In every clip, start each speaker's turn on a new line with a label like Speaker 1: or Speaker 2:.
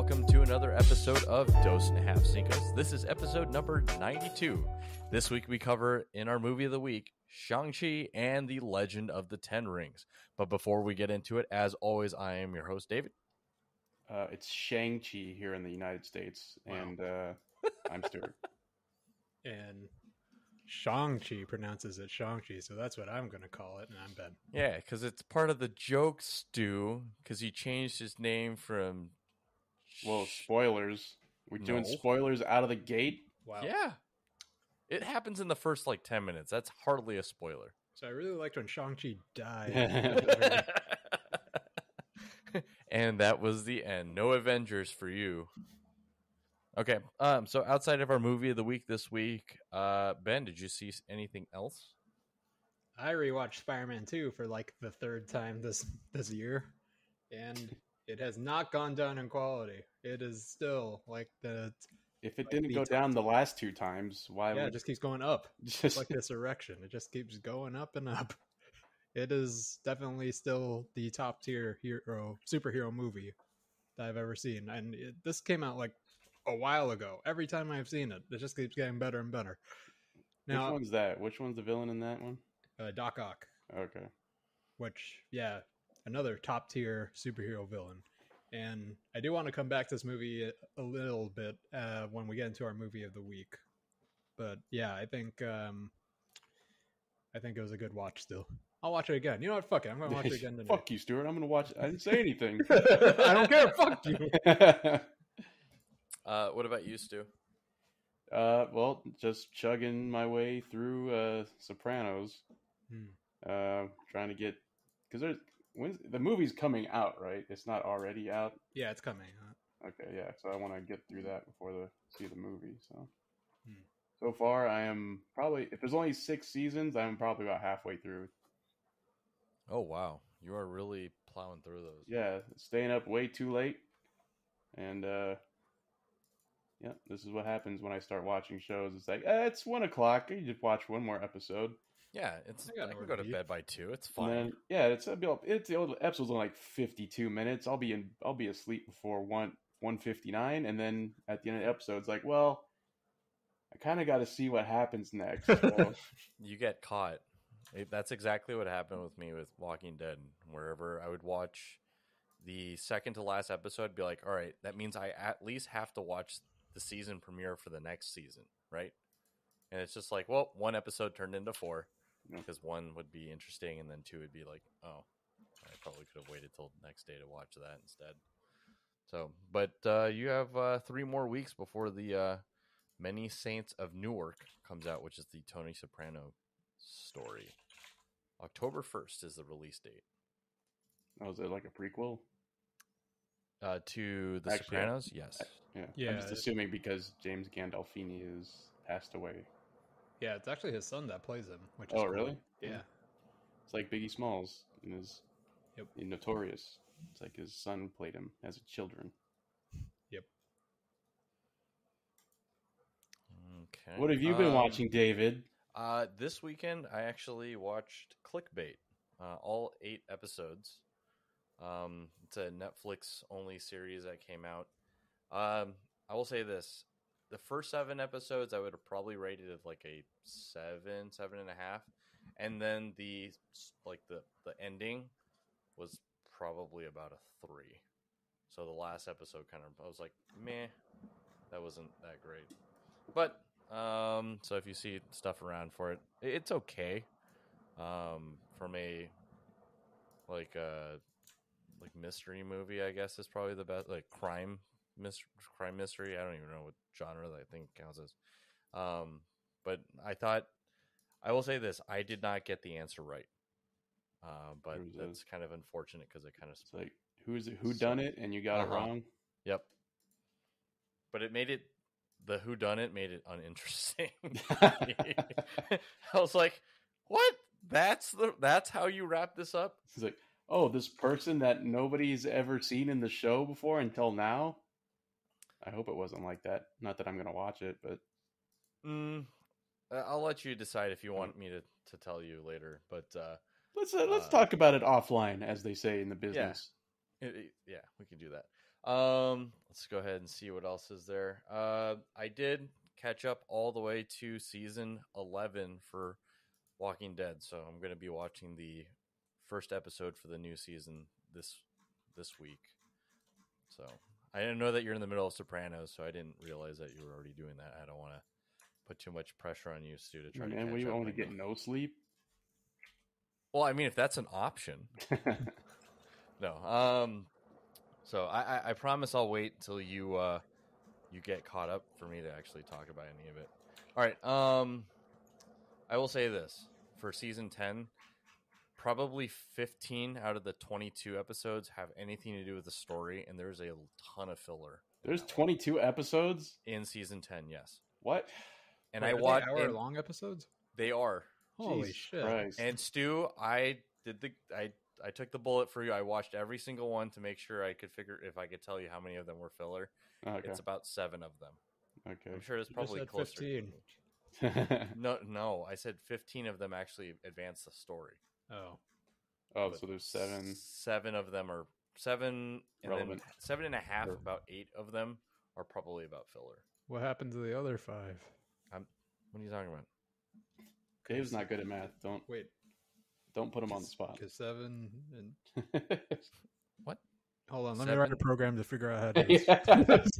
Speaker 1: welcome to another episode of Dose and a Half Cinco's. This is episode number 92. This week we cover in our movie of the week, Shang-Chi and the Legend of the Ten Rings. But before we get into it, as always, I am your host, David.
Speaker 2: It's Shang-Chi here in the United States, and I'm Stuart.
Speaker 3: And Shang-Chi pronounces it Shang-Chi, so that's what I'm going to call it, and I'm Ben.
Speaker 1: Yeah, because it's part of the joke, Stu, because he changed his name from...
Speaker 2: Well, spoilers. We're doing spoilers out of the gate?
Speaker 3: Wow.
Speaker 1: Yeah. It happens in the first, 10 minutes. That's hardly a spoiler.
Speaker 3: So I really liked when Shang-Chi died.
Speaker 1: And that was the end. No Avengers for you. Okay, so outside of our movie of the week this week, Ben, did you see anything else?
Speaker 3: I rewatched Spider-Man 2 for the third time this year, and it has not gone down in quality. It is still
Speaker 2: If it didn't go down the last two times, why would
Speaker 3: it just keeps going up. Just like this erection. It just keeps going up and up. It is definitely still the top tier superhero movie that I've ever seen. And this came out a while ago. Every time I've seen it, it just keeps getting better and better. Now,
Speaker 2: which one's that? Which one's the villain in that one?
Speaker 3: Doc Ock.
Speaker 2: Okay.
Speaker 3: Which, another top tier superhero villain. And I do want to come back to this movie a little bit when we get into our movie of the week. But yeah, I think it was a good watch still. I'll watch it again. You know what? Fuck it. I'm going to watch it again today.
Speaker 2: Fuck you, Stuart. I'm going to watch it. I didn't say anything.
Speaker 3: I don't care. Fuck you.
Speaker 1: What about you, Stu?
Speaker 2: Well, just chugging my way through Sopranos. Trying to get... Because the movie's coming out, right? It's not already out?
Speaker 3: Yeah, it's coming.
Speaker 2: Okay, yeah. So I want to get through that before see the movie. So far, I am probably... If there's only 6 seasons, I'm probably about halfway through.
Speaker 1: Oh, wow. You are really plowing through those.
Speaker 2: Yeah, staying up way too late. And, this is what happens when I start watching shows. It's like, it's 1 o'clock. You just watch one more episode.
Speaker 1: Yeah, I can go to bed by 2. It's fine.
Speaker 2: And then, the episode's only 52 minutes. I'll be asleep before 1:59, and then at the end of the episode, it's like, well, I kind of got to see what happens next. So.
Speaker 1: You get caught. That's exactly what happened with me with Walking Dead. Wherever I would watch the second to last episode, be like, all right, that means I at least have to watch the season premiere for the next season, right? And it's just like, well, 1 episode turned into 4 because 1 would be interesting, and then 2 would be like, oh, I probably could have waited till the next day to watch that instead. So, but you have 3 more weeks before the Many Saints of Newark comes out, which is the Tony Soprano story. October 1st is the release date.
Speaker 2: Oh, is it like a prequel?
Speaker 1: To The Sopranos? Yes.
Speaker 2: Yeah. I'm just assuming because James Gandolfini has passed away.
Speaker 3: Yeah, it's actually his son that plays him. Which is
Speaker 2: cool. Really?
Speaker 3: Yeah.
Speaker 2: It's like Biggie Smalls in Notorious. It's like his son played him as a children.
Speaker 3: Yep.
Speaker 1: Okay.
Speaker 2: What have you been watching, David?
Speaker 1: This weekend, I actually watched Clickbait, all 8 episodes. It's a Netflix-only series that came out. I will say this. The first 7 episodes, I would have probably rated it a 7.5. And then the ending was probably about a 3. So the last episode I was like, meh, that wasn't that great. But, so if you see stuff around for it, it's okay. From a, mystery movie, I guess is probably the best, crime mystery. I don't even know what genre that I think counts as. But I will say this, I did not get the answer right. But that's kind of unfortunate because it kind of...
Speaker 2: It's like, who done it and you got it wrong?
Speaker 1: Yep. But the whodunit made it uninteresting. I was like, what? That's how you wrap this up?
Speaker 2: It's like, oh, this person that nobody's ever seen in the show before until now? I hope it wasn't like that. Not that I'm going to watch it, but...
Speaker 1: I'll let you decide if you want me to tell you later, but...
Speaker 2: Let's talk about it offline, as they say in the business.
Speaker 1: Yeah, we can do that. Let's go ahead and see what else is there. I did catch up all the way to season 11 for Walking Dead, so I'm going to be watching the first episode for the new season this week. So I didn't know that you're in the middle of Sopranos, so I didn't realize that you were already doing that. I don't want to put too much pressure on you, Stu, to try to catch up.
Speaker 2: Man, we only get no sleep.
Speaker 1: Well, I mean, if that's an option. No. So I promise I'll wait until you get caught up for me to actually talk about any of it. All right. I will say this. For season 10, probably 15 out of the 22 episodes have anything to do with the story, and there's a ton of filler.
Speaker 2: There's 22 episodes?
Speaker 1: In season 10, yes.
Speaker 2: What?
Speaker 3: And I watched hour-long episodes?
Speaker 1: They are.
Speaker 3: Holy shit.
Speaker 2: Christ.
Speaker 1: And Stu, I took the bullet for you. I watched every single one to make sure I could figure if I could tell you how many of them were filler.
Speaker 2: Okay.
Speaker 1: It's about 7 of them.
Speaker 2: Okay.
Speaker 1: I'm sure it's probably closer.
Speaker 3: 15.
Speaker 1: No, I said 15 of them actually advance the story.
Speaker 3: Oh,
Speaker 2: so there's 7.
Speaker 1: 7 of them are 7, and
Speaker 2: Relevant.
Speaker 1: then 7.5.
Speaker 2: Sure.
Speaker 1: About 8 of them are probably about filler.
Speaker 3: what happened to the other 5?
Speaker 1: What are you talking about?
Speaker 2: Dave's not good at math. Don't put him on the spot.
Speaker 3: Because 7 and
Speaker 1: What?
Speaker 3: hold on, let
Speaker 1: 7?
Speaker 3: me write a program to figure out how to do this.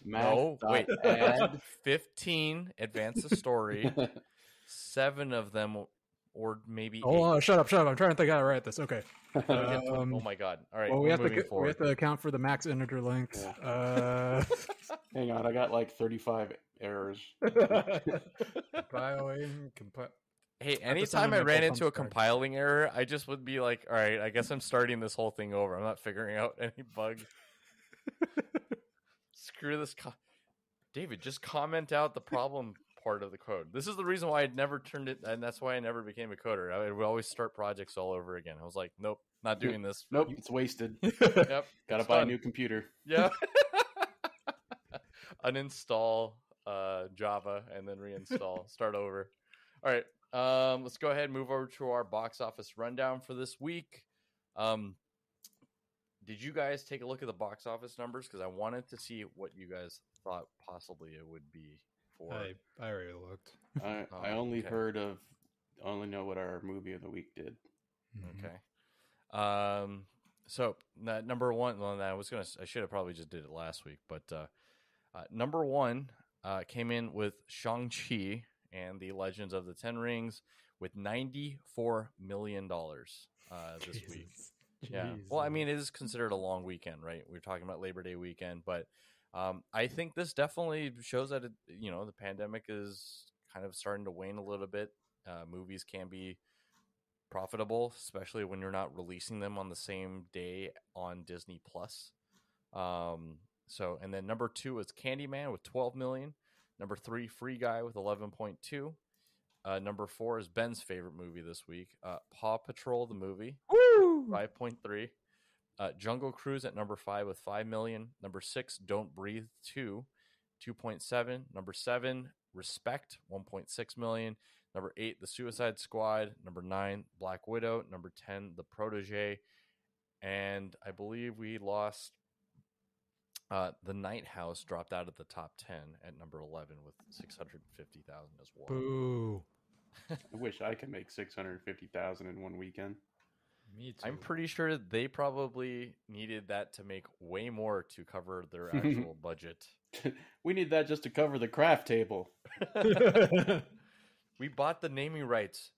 Speaker 1: No, wait.
Speaker 2: Add
Speaker 1: 15 advance the story. 7 of them, or maybe 8.
Speaker 3: Hold on, shut up. I'm trying to think how to write this. Okay.
Speaker 1: Oh my god! All right,
Speaker 3: Well, we have
Speaker 1: forward.
Speaker 3: to account for the max integer length.
Speaker 2: Yeah. Hang on, I got like 35 errors.
Speaker 3: Compiling.
Speaker 1: Hey,
Speaker 3: Episode
Speaker 1: anytime I
Speaker 3: of
Speaker 1: ran
Speaker 3: Nickel
Speaker 1: into a
Speaker 3: Thumbs Card.
Speaker 1: compiling error, I just would be like, all right, I guess I'm starting this whole thing over. I'm not figuring out any bug. Screw this. David, just comment out the problem part of the code. This is the reason why I'd never turned it, and that's why I never became a coder. I would always start projects all over again. I was like, nope, not doing this.
Speaker 2: Nope, it's wasted.
Speaker 1: Yep.
Speaker 2: Gotta
Speaker 1: it's
Speaker 2: buy
Speaker 1: done.
Speaker 2: a new computer.
Speaker 1: Yeah. Uninstall Java and then reinstall. Start over. All right. Let's go ahead and move over to our box office rundown for this week. Did you guys take a look at the box office numbers? Because I wanted to see what you guys thought possibly it would be for.
Speaker 3: I already looked.
Speaker 2: I only only know what our movie of the week did.
Speaker 1: Okay. So number one, well, I should have probably just did it last week, but number one came in with Shang-Chi and the Legends of the Ten Rings with $94 million this week. Yeah. Well, I mean, it is considered a long weekend, right? We're talking about Labor Day weekend, but I think this definitely shows that the pandemic is kind of starting to wane a little bit. Movies can be profitable, especially when you're not releasing them on the same day on Disney Plus. And then number 2 is Candyman with 12 million. Number 3, Free Guy with 11.2. Number 4 is Ben's favorite movie this week, Paw Patrol the movie, 5.3. Jungle Cruise at number 5 with 5 million. Number 6, Don't Breathe 2, 2.7. Number 7, Respect, 1.6 million. Number 8, The Suicide Squad. Number 9, Black Widow. Number 10, The Protege. And I believe we lost The Night House, dropped out of the top 10 at number 11 with 650,000 as well.
Speaker 3: Boo.
Speaker 2: I wish I could make 650,000 in one weekend.
Speaker 3: Me too.
Speaker 1: I'm pretty sure they probably needed that to make way more to cover their actual budget.
Speaker 2: We need that just to cover the craft table.
Speaker 1: We bought the naming rights,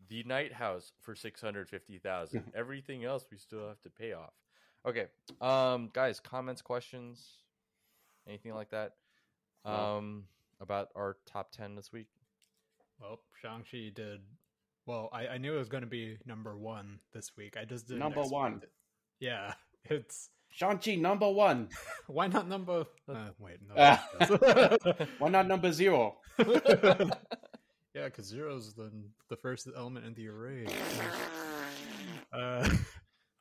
Speaker 1: The Night House, for 650,000. Everything else we still have to pay off. Okay, guys, comments, questions, anything like that about our top 10 this week?
Speaker 3: Well, Shang-Chi did. Well, I knew it was going to be number 1 this week. I just didn't.
Speaker 2: Number 1.
Speaker 3: Yeah, it's
Speaker 2: Shang-Chi, number 1.
Speaker 3: Why not number? Wait, no.
Speaker 2: Why not number 0?
Speaker 3: Yeah, because 0 is the first element in the array.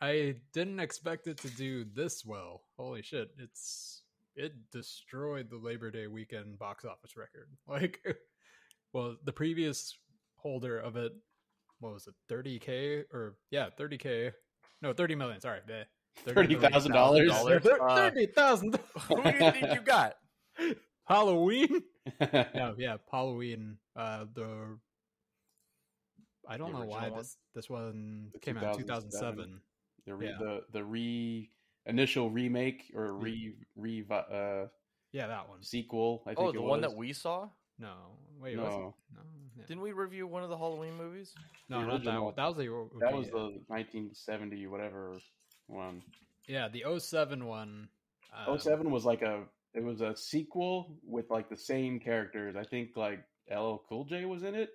Speaker 3: I didn't expect it to do this well. Holy shit! It destroyed the Labor Day weekend box office record. Well, the previous holder of it, what was it, 30K or 30K? No, 30 million. Sorry,
Speaker 2: $30,000.
Speaker 3: $30,000.
Speaker 1: Who do you think you got?
Speaker 3: Halloween? No, yeah, Halloween. I don't
Speaker 1: The
Speaker 3: know why
Speaker 1: original
Speaker 3: this one
Speaker 2: The
Speaker 3: came out in
Speaker 2: 2007.
Speaker 3: 2007.
Speaker 2: The initial remake or
Speaker 3: Yeah, that one.
Speaker 2: sequel. I think
Speaker 1: Oh,
Speaker 2: it
Speaker 1: the
Speaker 2: was.
Speaker 1: one that we saw?
Speaker 3: No, wait,
Speaker 2: No.
Speaker 3: was it? No, yeah.
Speaker 1: Didn't we review one of the Halloween movies?
Speaker 3: No,
Speaker 2: the
Speaker 3: not that
Speaker 2: original.
Speaker 3: one. That was the
Speaker 2: That was the 1970 whatever one.
Speaker 3: yeah, the 07 one.
Speaker 2: 07 was like it was a sequel with like the same characters. I think like LL Cool J was in it.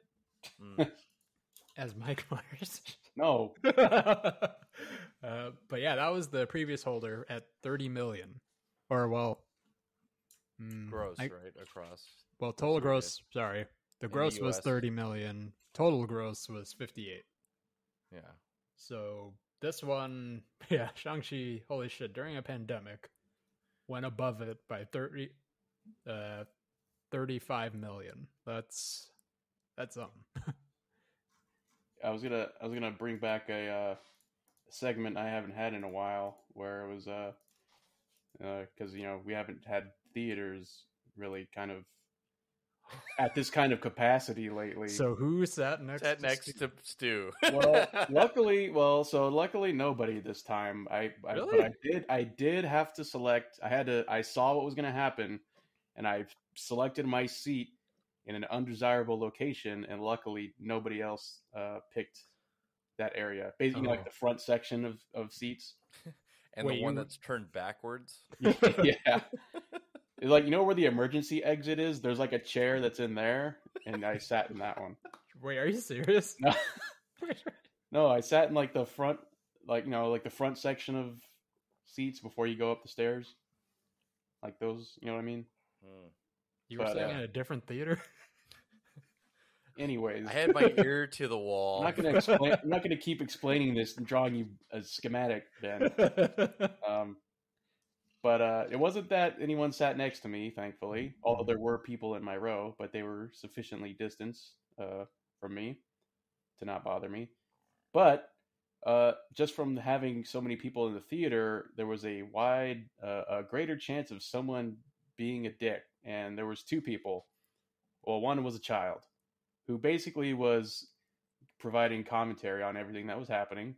Speaker 3: As Mike Myers.
Speaker 2: No,
Speaker 3: But yeah, that was the previous holder at 30 million, or
Speaker 1: Gross, right? Across.
Speaker 3: Well, total
Speaker 1: That's
Speaker 3: gross. Sorry, the
Speaker 1: the
Speaker 3: gross was
Speaker 1: US.
Speaker 3: 30 million. Total gross was 58.
Speaker 1: Yeah.
Speaker 3: So this one, yeah, Shang-Chi. Holy shit! During a pandemic, went above it by 35 million. That's something.
Speaker 2: I was gonna bring back a segment I haven't had in a while, where it was because we haven't had theaters really kind of at this kind of capacity lately.
Speaker 3: So who sat next?
Speaker 1: Sat next to Stu.
Speaker 2: Well, luckily nobody this time.
Speaker 3: Really?
Speaker 2: But I did have to select. I saw what was going to happen, and I selected my seat in an undesirable location, and luckily nobody else picked that area. Basically, like the front section of seats.
Speaker 1: And
Speaker 3: Wait,
Speaker 1: the one that's turned backwards.
Speaker 2: Yeah. It's like, where the emergency exit is? There's like a chair that's in there, and I sat in that one.
Speaker 3: Wait, are you serious?
Speaker 2: No, no, I sat in like the front, like the front section of seats before you go up the stairs, like those. You know what I mean?
Speaker 3: You were sitting in a different theater.
Speaker 2: Anyways,
Speaker 1: I had my ear to the wall.
Speaker 2: I'm not gonna explain. I'm not gonna keep explaining this and drawing you a schematic, Ben. But it wasn't that anyone sat next to me, thankfully. Although there were people in my row, but they were sufficiently distanced from me to not bother me. But just from having so many people in the theater, there was a greater chance of someone being a dick. And there was two people. Well, one was a child who basically was providing commentary on everything that was happening,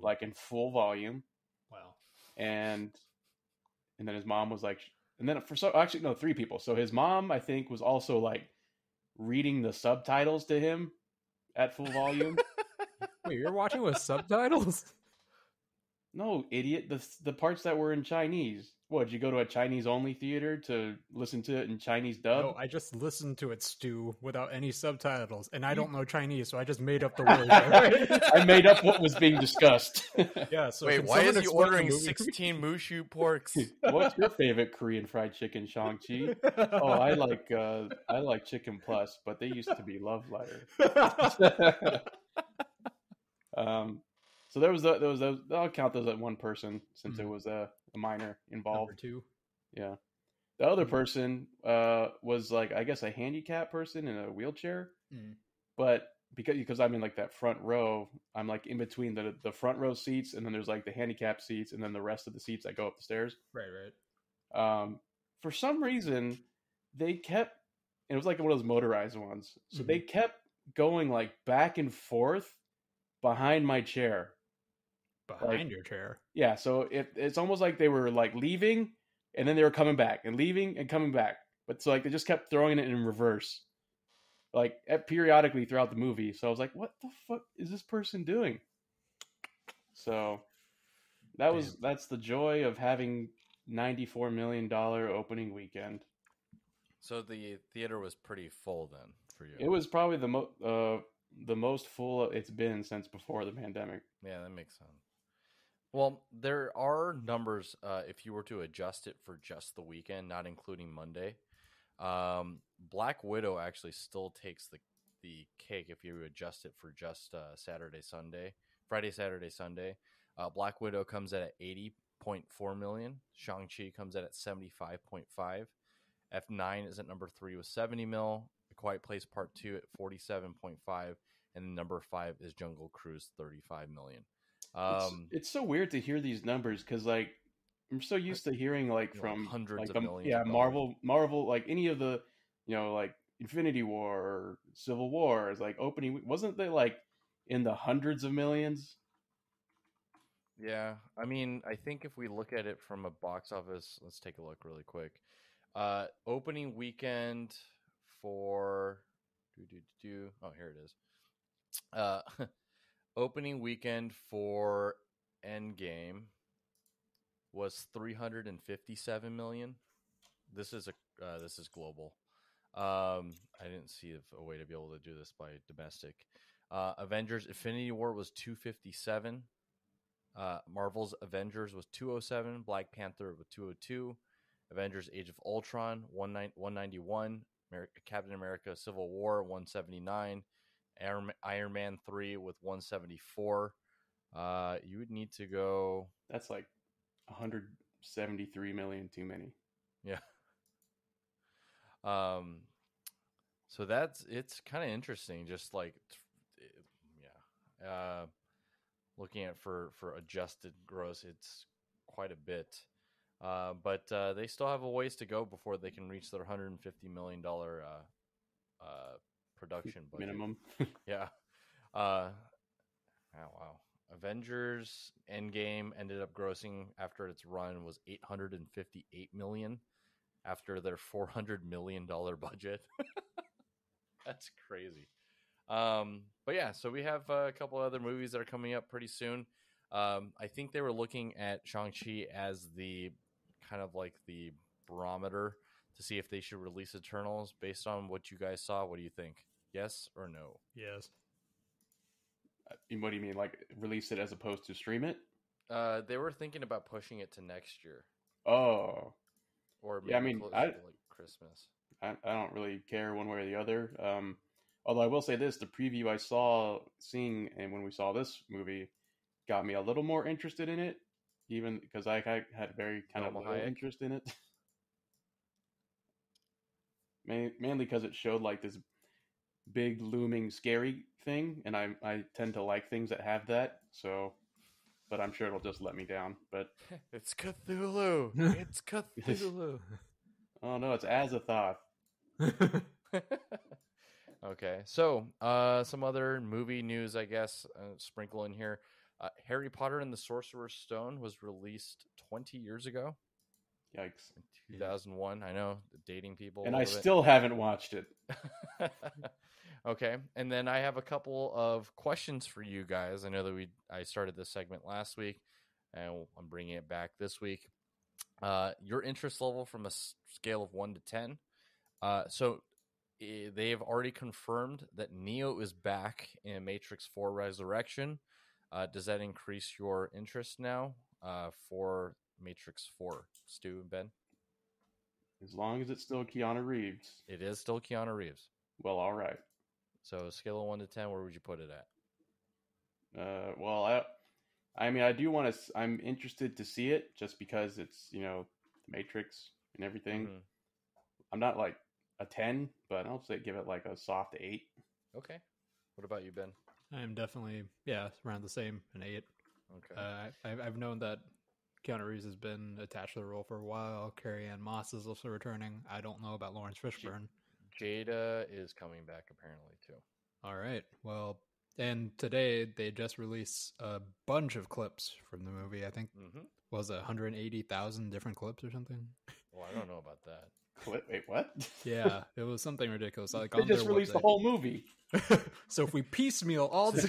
Speaker 2: like in full volume.
Speaker 3: Wow.
Speaker 2: And then his mom was like, and then three people. So his mom, I think, was also like reading the subtitles to him at full volume.
Speaker 3: Wait, you're watching with subtitles?
Speaker 2: No, idiot. The parts that were in Chinese. What, did you go to a Chinese only theater to listen to it in Chinese dub?
Speaker 3: No, I just listened to it, Stu, without any subtitles. And I don't know Chinese, so I just made up the words.
Speaker 2: I made up what was being discussed.
Speaker 3: Yeah, so
Speaker 1: wait,
Speaker 3: can
Speaker 1: why
Speaker 3: someone
Speaker 1: is he
Speaker 3: explain the
Speaker 1: ordering
Speaker 3: movie?
Speaker 1: 16 Mushu porks?
Speaker 2: What's your favorite Korean fried chicken, Shang-Chi? Oh, I like Chicken Plus, but they used to be love letter. So there was I'll count those as one person since it was a minor involved.
Speaker 3: Number two.
Speaker 2: Yeah. The other person was like, I guess, a handicapped person in a wheelchair. But because I'm in like that front row, I'm like in between the front row seats, and then there's like the handicapped seats, and then the rest of the seats that go up the stairs.
Speaker 3: Right.
Speaker 2: For some reason, they kept, it was like one of those motorized ones. So they kept going like back and forth behind my chair.
Speaker 3: Behind your chair? Yeah.
Speaker 2: So it's almost like they were like leaving, and then they were coming back and leaving and coming back. But so like they just kept throwing it in reverse, like periodically throughout the movie. So I was like, what the fuck is this person doing? So that's the joy of having $94 million opening weekend.
Speaker 1: So the theater was pretty full then for you.
Speaker 2: It was probably the most full it's been since before the pandemic.
Speaker 1: Yeah, that makes sense. Well, there are numbers if you were to adjust it for just the weekend, not including Monday. Black Widow actually still takes the cake if you adjust it for just Friday, Saturday, Sunday. Black Widow comes in at 80.4 million. Shang-Chi comes in at 75.5. F9 is at number 3 with 70 mil. A Quiet Place Part 2 at 47.5. And number 5 is Jungle Cruise, 35 million.
Speaker 2: It's so weird to hear these numbers because like I'm so used to hearing like from
Speaker 1: hundreds
Speaker 2: like
Speaker 1: of millions of
Speaker 2: Marvel like any of the like Infinity War or Civil War is like opening. Wasn't they like in the hundreds of millions?
Speaker 1: Yeah, I mean, I think if we look at it from a box office, let's take a look really quick. Opening weekend for oh, here it is. Opening weekend for Endgame was 357 million. This is global. I didn't see a way to be able to do this by domestic. Avengers Infinity War was 257. Marvel's Avengers was 207. Black Panther was 202. Avengers Age of Ultron 191. Captain America Civil War 179. Iron Man 3 with 174. You would need to go.
Speaker 2: That's like 173 million too many.
Speaker 1: Yeah. So it's kind of interesting. Just like, yeah. Looking at for adjusted gross, it's quite a bit. But they still have a ways to go before they can reach their $150 million production budget.
Speaker 2: Minimum.
Speaker 1: Yeah. Wow. Avengers Endgame ended up grossing after its run was $858 million after their $400 million budget. That's crazy. But yeah, so we have a couple other movies that are coming up pretty soon. I think they were looking at Shang-Chi as the kind of like the barometer to see if they should release Eternals based on what you guys saw. What do you think? Yes or no?
Speaker 3: Yes.
Speaker 2: What do you mean? Like release it as opposed to stream it?
Speaker 1: They were thinking about pushing it to next year.
Speaker 2: Oh.
Speaker 1: Or maybe
Speaker 2: yeah, I mean,
Speaker 1: closer to like Christmas.
Speaker 2: I don't really care one way or the other. Although I will say this, the preview I seeing and when we saw this movie got me a little more interested in it, even because I had very kind of low interest in it. Mainly because it showed like this big looming scary thing, and I tend to like things that have that. So, but I'm sure it'll just let me down. But
Speaker 1: it's Cthulhu. It's Cthulhu.
Speaker 2: Oh no, it's Azathoth.
Speaker 1: Okay, so some other movie news, I guess, sprinkle in here. Harry Potter and the Sorcerer's Stone was released 20 years ago.
Speaker 2: Yikes.
Speaker 1: In 2001. I know, dating people.
Speaker 2: And I still haven't watched it.
Speaker 1: Okay, and then I have a couple of questions for you guys. I know that I started this segment last week, and I'm bringing it back this week. Your interest level from a scale of 1 to 10. So they have already confirmed that Neo is back in Matrix 4 Resurrection. Does that increase your interest now for Matrix 4, Stu and Ben?
Speaker 2: As long as it's still Keanu Reeves.
Speaker 1: It is still Keanu Reeves.
Speaker 2: Well, all right.
Speaker 1: So scale of 1 to 10, where would you put it at?
Speaker 2: Well, I mean, I do want to. I'm interested to see it just because it's Matrix and everything.
Speaker 1: Mm-hmm.
Speaker 2: I'm not like a 10, but I'll say give it like a soft 8.
Speaker 1: Okay. What about you, Ben?
Speaker 3: I'm definitely around the same, an 8.
Speaker 1: Okay.
Speaker 3: I've known that Keanu Reeves has been attached to the role for a while. Carrie-Anne Moss is also returning. I don't know about Lawrence Fishburne.
Speaker 1: Jada is coming back apparently too.
Speaker 3: All right. Well, and today they just released a bunch of clips from the movie. I think was 180,000 different clips or something.
Speaker 1: Well, I don't know about that.
Speaker 2: Wait, what?
Speaker 3: Yeah, it was something ridiculous. Like
Speaker 2: they just released the whole movie.
Speaker 3: So if we piecemeal all this,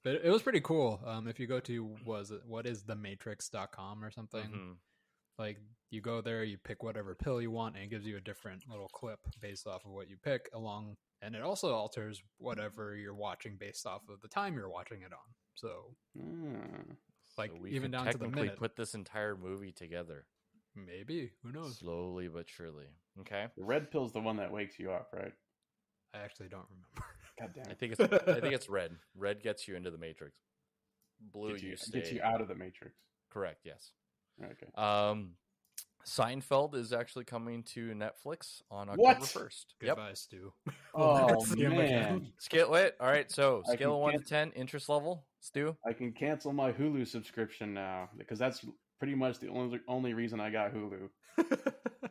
Speaker 3: but it was pretty cool. If you go to whatisthematrix.com or something, like you go there, you pick whatever pill you want, and it gives you a different little clip based off of what you pick along, and it also alters whatever you're watching based off of the time you're watching it on. So, like
Speaker 1: so we
Speaker 3: even down to the minute.
Speaker 1: Put this entire movie together.
Speaker 3: Maybe, who knows?
Speaker 1: Slowly but surely. Okay.
Speaker 2: The red pill's the one that wakes you up, right?
Speaker 3: I actually don't remember.
Speaker 2: God damn it.
Speaker 1: I think it's red. Red gets you into the Matrix. Blue
Speaker 2: gets you out of the Matrix.
Speaker 1: Correct. Yes.
Speaker 2: Okay.
Speaker 1: Seinfeld is actually coming to Netflix on
Speaker 2: What?
Speaker 1: October 1st.
Speaker 3: Goodbye, Stu.
Speaker 2: Oh,
Speaker 3: never see him again.
Speaker 2: man.
Speaker 1: Scale it. All right, so
Speaker 2: I
Speaker 1: scale of
Speaker 2: can
Speaker 1: 1 to
Speaker 2: can't-
Speaker 1: 10, interest level, Stu.
Speaker 2: I can cancel my Hulu subscription now because that's pretty much the only reason I got Hulu.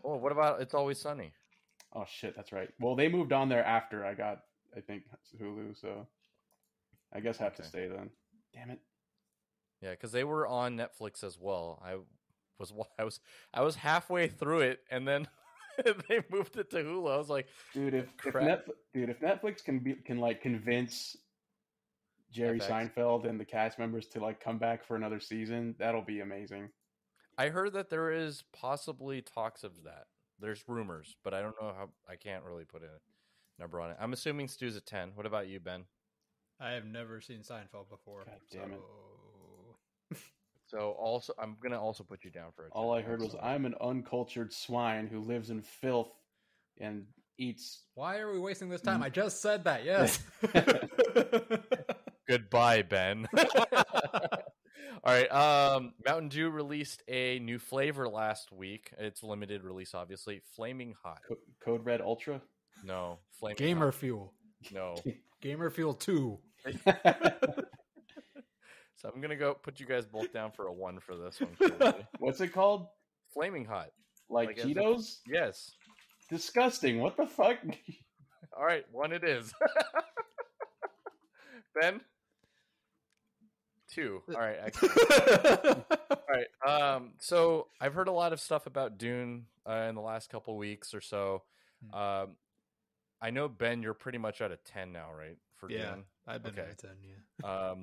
Speaker 1: Oh, what about It's Always Sunny?
Speaker 2: Oh shit, that's right. Well, they moved on there after I got, I think, Hulu, so I guess I have to
Speaker 1: Okay.
Speaker 2: stay then. Damn it.
Speaker 1: Yeah, because they were on Netflix as well. I was halfway through it, and then they moved it to Hulu. I was like,
Speaker 2: Dude, if
Speaker 1: Crap.
Speaker 2: Netflix can like convince Jerry
Speaker 1: FX.
Speaker 2: Seinfeld and the cast members to like come back for another season, that'll be amazing.
Speaker 1: I heard that there is possibly talks of that. There's rumors, but I don't know how. I can't really put a number on it. I'm assuming Stu's a 10. What about you, Ben?
Speaker 3: I have never seen Seinfeld before.
Speaker 2: God damn it.
Speaker 1: So also, I'm gonna also put you down for a 10.
Speaker 2: All I heard was, I'm an uncultured swine who lives in filth and eats.
Speaker 3: Why are we wasting this time? I just said that. Yes.
Speaker 1: Goodbye, Ben. All right. Mountain Dew released a new flavor last week. It's limited release, obviously. Flaming Hot.
Speaker 2: Code Red Ultra.
Speaker 1: No, Flaming
Speaker 3: Gamer
Speaker 1: Hot.
Speaker 3: Fuel.
Speaker 1: No.
Speaker 3: Gamer Fuel 2.
Speaker 1: So I'm gonna go put you guys both down for a 1 for this one. Clearly.
Speaker 2: What's it called?
Speaker 1: Flaming Hot.
Speaker 2: Like
Speaker 1: Like as
Speaker 2: Cheetos?
Speaker 1: Yes.
Speaker 2: Disgusting. What the fuck?
Speaker 1: All right, 1 it is. Ben. 2. All right. Excellent. All right. So I've heard a lot of stuff about Dune in the last couple weeks or so. I know, Ben, you're pretty much at a 10 now, right? For
Speaker 3: Yeah,
Speaker 1: Dune.
Speaker 3: I've been
Speaker 1: Okay.
Speaker 3: at a 10, yeah.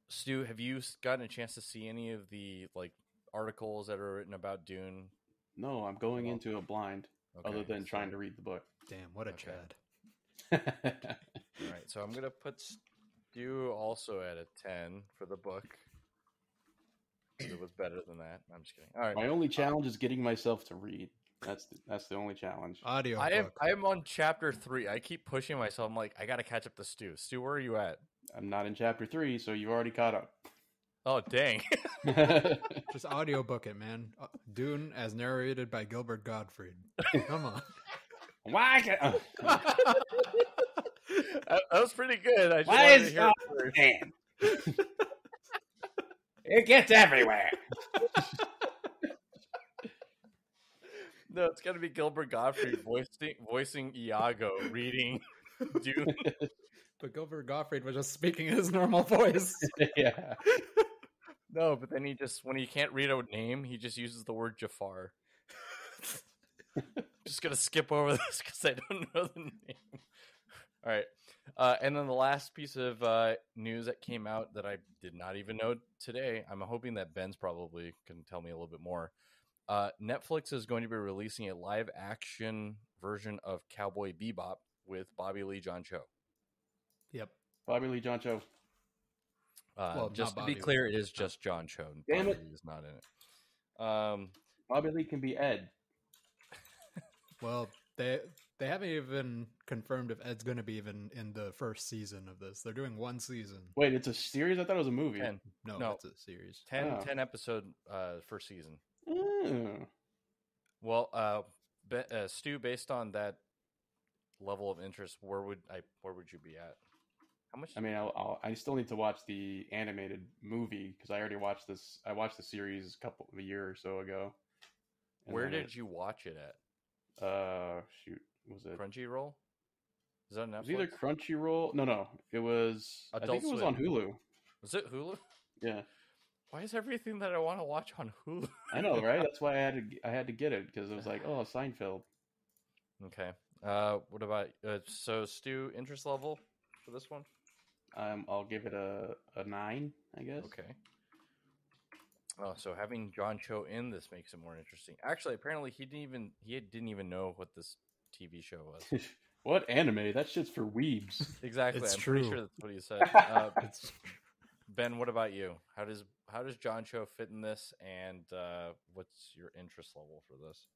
Speaker 1: Stu, have you gotten a chance to see any of the like articles that are written about Dune?
Speaker 2: No, I'm going into it blind, other
Speaker 1: Okay,
Speaker 2: than
Speaker 1: so-
Speaker 2: trying to read the book.
Speaker 3: Damn, what a
Speaker 1: Okay.
Speaker 3: Chad.
Speaker 1: All right, so I'm gonna put Stu also at a 10 for the book. It was better than that. I'm just kidding. All right,
Speaker 2: My only challenge is getting myself to read. That's the only challenge.
Speaker 3: Audio
Speaker 1: I
Speaker 3: book.
Speaker 1: am on chapter 3. I keep pushing myself. I'm like, I gotta catch up to Stu. Stu, where are you at?
Speaker 2: I'm not in chapter 3, so you've already caught up.
Speaker 1: Oh dang!
Speaker 3: Just audio book it, man. Dune as narrated by Gilbert Gottfried. Come on.
Speaker 2: Why?
Speaker 1: That was pretty good. I just
Speaker 2: Why
Speaker 1: wanted to
Speaker 2: is
Speaker 1: hear it first.
Speaker 2: damn? It gets everywhere.
Speaker 1: No, it's got to be Gilbert Gottfried voicing Iago, reading Dune.
Speaker 3: But Gilbert Gottfried was just speaking his normal voice.
Speaker 2: Yeah.
Speaker 1: No, but then when he can't read a name, he just uses the word Jafar. Just gonna skip over this because I don't know the name. All right, and then the last piece of news that came out that I did not even know today. I'm hoping that Ben's probably can tell me a little bit more. Netflix is going to be releasing a live-action version of Cowboy Bebop with Bobby Lee John Cho.
Speaker 3: Yep.
Speaker 2: Bobby Lee John Cho.
Speaker 3: Well,
Speaker 1: just
Speaker 3: not
Speaker 1: to be
Speaker 3: Bobby
Speaker 1: clear,
Speaker 3: Lee.
Speaker 1: it is just John Cho.
Speaker 2: Damn
Speaker 1: Bobby
Speaker 2: it.
Speaker 1: Lee is not in it.
Speaker 2: Bobby Lee can be Ed.
Speaker 3: Well, they haven't even confirmed if Ed's going to be even in the first season of this. They're doing one season.
Speaker 2: Wait, it's a series? I thought it was a movie.
Speaker 1: 10.
Speaker 3: No,
Speaker 1: No.
Speaker 3: it's a series.
Speaker 1: 10,
Speaker 2: Oh.
Speaker 1: 10 episode first season.
Speaker 2: Oh.
Speaker 1: Well, Stu, based on that level of interest, where would you be at? How much?
Speaker 2: I mean, I still need to watch the animated movie because I already watched this. I watched the series a year or so ago. And
Speaker 1: Where
Speaker 2: then
Speaker 1: did you watch it at?
Speaker 2: shoot, was it?
Speaker 1: Crunchyroll? Is that
Speaker 2: It
Speaker 1: Netflix?
Speaker 2: was either Crunchyroll. No, it was. I
Speaker 1: Adult
Speaker 2: think it was
Speaker 1: Swim.
Speaker 2: on Hulu.
Speaker 1: Was it Hulu?
Speaker 2: Yeah,
Speaker 1: Why is everything that I want to watch on Hulu?
Speaker 2: I know, right? That's why I had to get it because it was like, oh, Seinfeld.
Speaker 1: Okay. What about so Stu, interest level for this one?
Speaker 2: I'll give it a 9, I guess.
Speaker 1: Okay. Oh, so having John Cho in this makes it more interesting. Actually, apparently he didn't even know what this TV show was.
Speaker 2: What anime? That shit's for weebs.
Speaker 1: Exactly.
Speaker 3: It's
Speaker 1: I'm pretty
Speaker 3: true.
Speaker 1: sure that's what he said. Ben, what about you? How does John Cho fit in this, and what's your interest level for this?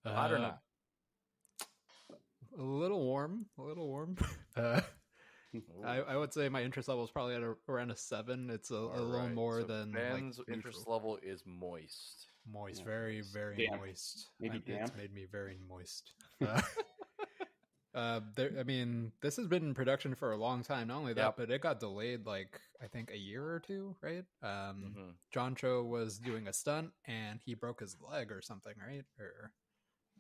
Speaker 1: Hot or not?
Speaker 3: A little warm. I would say my interest level is probably at around a 7. It's a little
Speaker 1: Alright,
Speaker 3: more
Speaker 1: so
Speaker 3: than
Speaker 1: Ben's
Speaker 3: like,
Speaker 1: interest
Speaker 3: neutral.
Speaker 1: level is moist.
Speaker 3: Moist,
Speaker 2: Yeah,
Speaker 3: very,
Speaker 2: it's
Speaker 3: very
Speaker 2: damp.
Speaker 3: moist.
Speaker 2: Maybe
Speaker 3: It's
Speaker 2: damp.
Speaker 3: made me very moist. I mean, this has been in production for a long time. Not only that,
Speaker 1: Yep.
Speaker 3: but it got delayed like I think a year or two, right?
Speaker 1: Mhm.
Speaker 3: John Cho was doing a stunt and he broke his leg or something, right? Or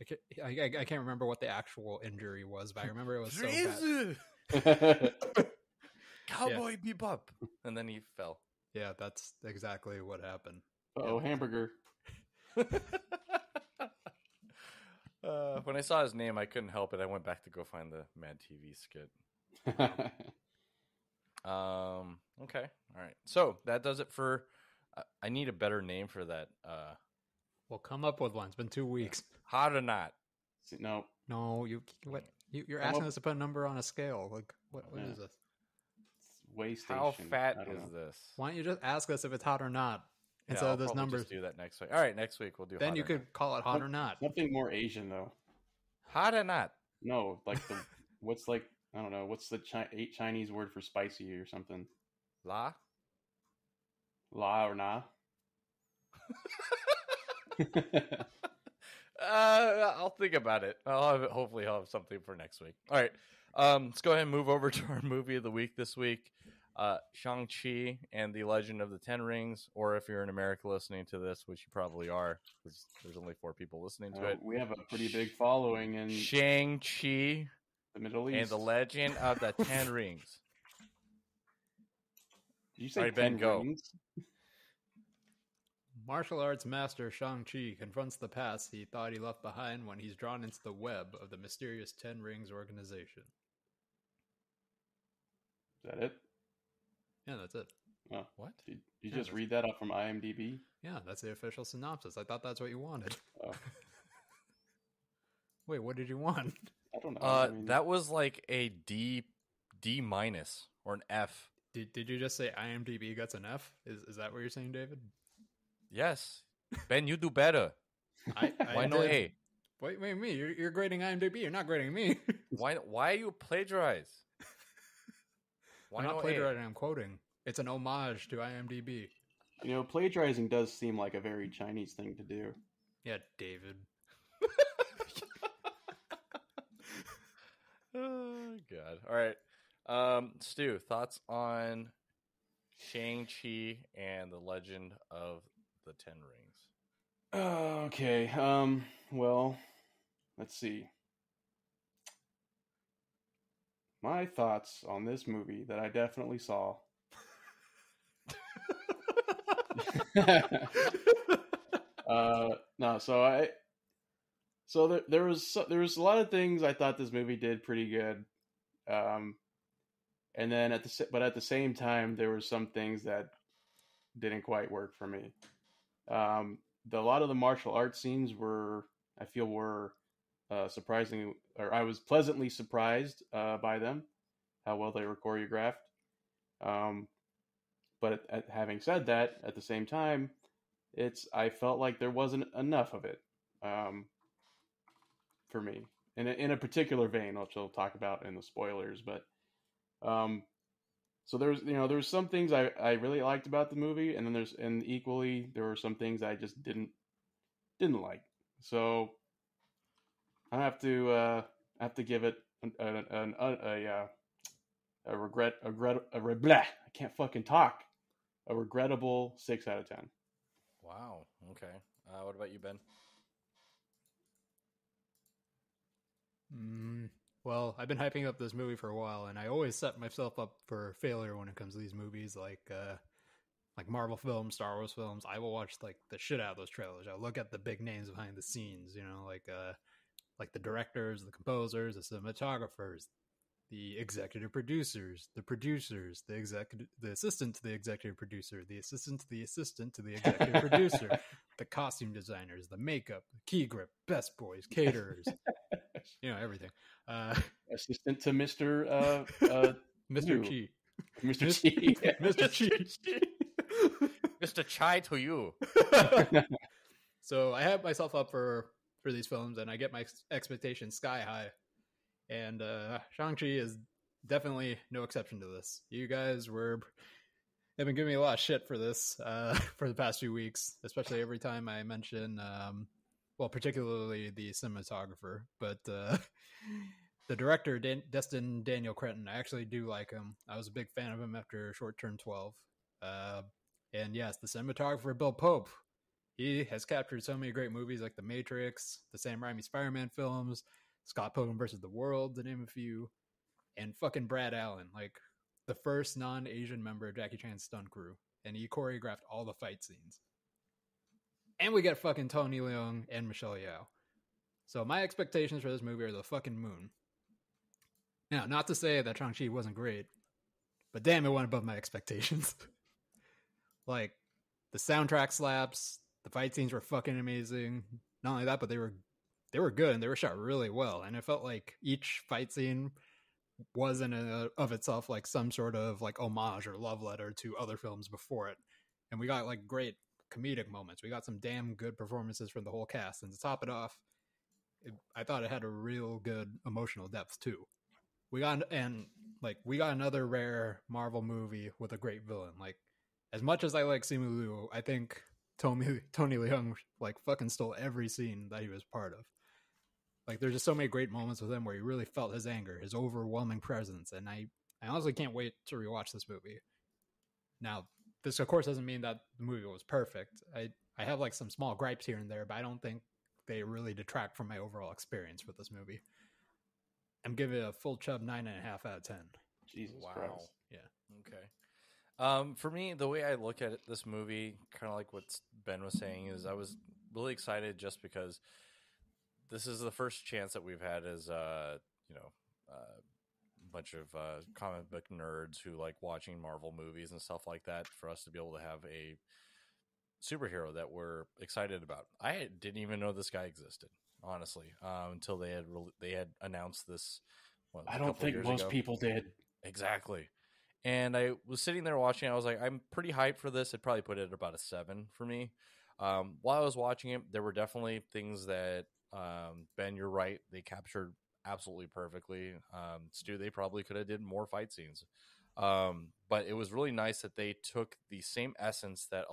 Speaker 3: I can't remember what the actual injury was, but I remember it was so bad.
Speaker 1: Cowboy Bebop, and then he fell.
Speaker 3: Yeah, that's exactly what happened.
Speaker 2: Oh, hamburger.
Speaker 1: When I saw his name, I couldn't help it. I went back to go find the Mad TV skit. Okay, all right. So that does it for. I need a better name for that.
Speaker 3: Well, come up with one. It's been 2 weeks.
Speaker 1: Hot or not?
Speaker 2: No.
Speaker 3: No, you're
Speaker 2: Come
Speaker 3: asking
Speaker 2: up-
Speaker 3: us to put a number on a scale. Like what
Speaker 2: Yeah.
Speaker 3: is this?
Speaker 2: Way station.
Speaker 1: How fat
Speaker 2: I don't
Speaker 1: is
Speaker 2: know.
Speaker 1: this?
Speaker 3: Why don't you just ask us if it's hot or not instead
Speaker 1: I'll
Speaker 3: of those
Speaker 1: probably
Speaker 3: numbers?
Speaker 1: just do that next week. All right, next week we'll do.
Speaker 3: Then
Speaker 1: hot
Speaker 3: you
Speaker 1: or
Speaker 3: could call it hot or not.
Speaker 2: Something more Asian though.
Speaker 1: not. Hot or not.
Speaker 2: No, like the what's like I don't know what's the Chinese word for spicy or something.
Speaker 1: La.
Speaker 2: La or na.
Speaker 1: I'll think about it. Hopefully I'll have something for next week. All right. Let's go ahead and move over to our movie of the week this week. Shang-Chi and the Legend of the Ten Rings, or if you're in America listening to this, which you probably are, because there's only 4 people listening to it.
Speaker 2: We have a pretty big following in
Speaker 1: Shang-Chi
Speaker 2: the Middle East.
Speaker 1: and the Legend of the Ten Rings.
Speaker 2: Did you say
Speaker 1: All right, Ben,
Speaker 2: 10
Speaker 1: go.
Speaker 2: rings?
Speaker 3: Martial arts master Shang-Chi confronts the past he thought he left behind when he's drawn into the web of the mysterious Ten Rings organization.
Speaker 2: Is that it?
Speaker 3: Yeah, that's it.
Speaker 2: Oh,
Speaker 1: What?
Speaker 2: did you
Speaker 3: Yeah,
Speaker 2: just
Speaker 3: that's-
Speaker 2: read that up from IMDb?
Speaker 3: Yeah, that's the official synopsis. I thought that's what you wanted.
Speaker 2: Oh,
Speaker 3: Wait, what did you want?
Speaker 2: I don't know. I mean,
Speaker 1: That was like a D minus or an F.
Speaker 3: Did you just say IMDb gets an F? Is that what you're saying, David?
Speaker 1: Yes. Ben, you do better. Why no
Speaker 3: did-
Speaker 1: A?
Speaker 3: Wait, me. You're grading IMDb. You're not grading me.
Speaker 1: Why you plagiarize? Why
Speaker 3: I'm not
Speaker 1: no A?
Speaker 3: plagiarizing. I'm quoting. It's an homage to IMDb.
Speaker 2: you know, plagiarizing does seem like a very Chinese thing to do.
Speaker 3: Yeah, David.
Speaker 1: Oh God! All right, Stu, thoughts on Shang-Chi and the Legend of the Ten Rings?
Speaker 2: Okay. Well, let's see. My thoughts on this movie that I definitely saw. No, so there was a lot of things I thought this movie did pretty good, and then at the same time there were some things that didn't quite work for me. A lot of the martial arts scenes were surprisingly, or I was pleasantly surprised by them, how well they were choreographed. But having said that, at the same time, I felt like there wasn't enough of it for me in a particular vein, which I'll talk about in the spoilers. But so there's some things I really liked about the movie, and then equally there were some things I just didn't like. So I have to give it I can't fucking talk. A regrettable 6 out of 10.
Speaker 1: Wow. Okay. What about you, Ben?
Speaker 3: Well, I've been hyping up this movie for a while, and I always set myself up for failure when it comes to these movies, like Marvel films, Star Wars films. I will watch like the shit out of those trailers. I'll look at the big names behind the scenes, like the directors, the composers, the cinematographers, the executive producers, the assistant to the executive producer, the assistant to the assistant to the executive producer, the costume designers, the makeup, the key grip, best boys, caterers, everything.
Speaker 2: Assistant to Mr.
Speaker 3: Mr. Chi.
Speaker 2: Mr. Chi.
Speaker 3: Mr. Chi.
Speaker 1: Mr. Chai to you.
Speaker 3: So I have myself up for these films, and I get my expectations sky high. And Shang-Chi is definitely no exception to this. You guys were they've been giving me a lot of shit for this for the past few weeks, especially every time I mention, well, particularly the cinematographer, but the director, Destin Daniel Cretton, I actually do like him. I was a big fan of him after Short Term 12. And yes, the cinematographer, Bill Pope, he has captured so many great movies like The Matrix, the Sam Raimi Spider-Man films, Scott Pilgrim vs. the World, to name a few, and fucking Brad Allen, like the first non-Asian member of Jackie Chan's stunt crew, and he choreographed all the fight scenes. And we get fucking Tony Leung and Michelle Yeoh. So my expectations for this movie are the fucking moon. Now, not to say that Shang-Chi wasn't great, but damn, it went above my expectations. Like, the soundtrack slaps, the fight scenes were fucking amazing. Not only that, but they were good and they were shot really well. And it felt like each fight scene was in and of itself like some sort of like homage or love letter to other films before it. And we got like great comedic moments. We got some damn good performances from the whole cast. And to top it off, I thought it had a real good emotional depth too. We got another rare Marvel movie with a great villain. Like, as much as I like Simu Liu, I think Tony Leung like fucking stole every scene that he was part of. Like, there's just so many great moments with him where you really felt his anger, his overwhelming presence, and I honestly can't wait to rewatch this movie. Now, this of course doesn't mean that the movie was perfect. I have like some small gripes here and there, but I don't think they really detract from my overall experience with this movie. I'm giving it a full chub 9.5 out of 10.
Speaker 2: Jesus
Speaker 1: Wow.
Speaker 2: Christ.
Speaker 1: Yeah. Okay. For me, the way I look at this movie, kind of like what Ben was saying, is I was really excited just because this is the first chance that we've had as a bunch of comic book nerds who like watching Marvel movies and stuff like that, for us to be able to have a superhero that we're excited about. I didn't even know this guy existed, honestly, until they had announced this.
Speaker 2: I don't think most people did.
Speaker 1: Exactly. And I was sitting there watching. I was like, I'm pretty hyped for this. I'd probably put it at about a 7 for me. While I was watching it, there were definitely things that Ben, you're right, they captured absolutely perfectly. Stu, they probably could have did more fight scenes. But it was really nice that they took the same essence that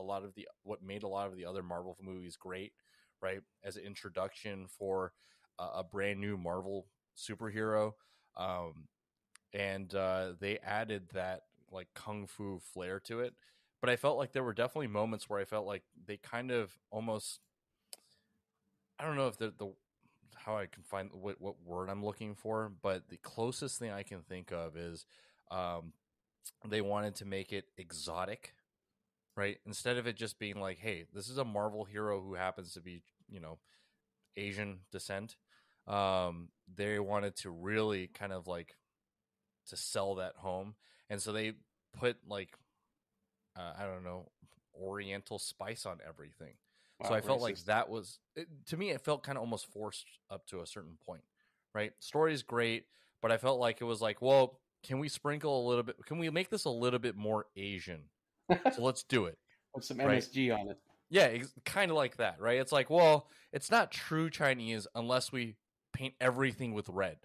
Speaker 1: what made a lot of the other Marvel movies great, right, as an introduction for a brand new Marvel superhero. And they added that like kung fu flair to it. But I felt like there were definitely moments where I felt like they kind of almost, I don't know if the how I can find what word I'm looking for, but the closest thing I can think of is they wanted to make it exotic, right? Instead of it just being like, hey, this is a Marvel hero who happens to be, Asian descent. They wanted to really kind of like to sell that home. And so they put like, I don't know, Oriental spice on everything.
Speaker 2: Wow,
Speaker 1: So I felt like
Speaker 2: racist.
Speaker 1: that was, to me, it felt kind of almost forced up to a certain point, right? Story's great, but I felt like it was like, well, can we sprinkle a little bit? Can we make this a little bit more Asian? So let's do it.
Speaker 2: Put some
Speaker 1: right?
Speaker 2: MSG on it.
Speaker 1: Yeah, kind of like that, right? It's like, well, it's not true Chinese unless we paint everything with red.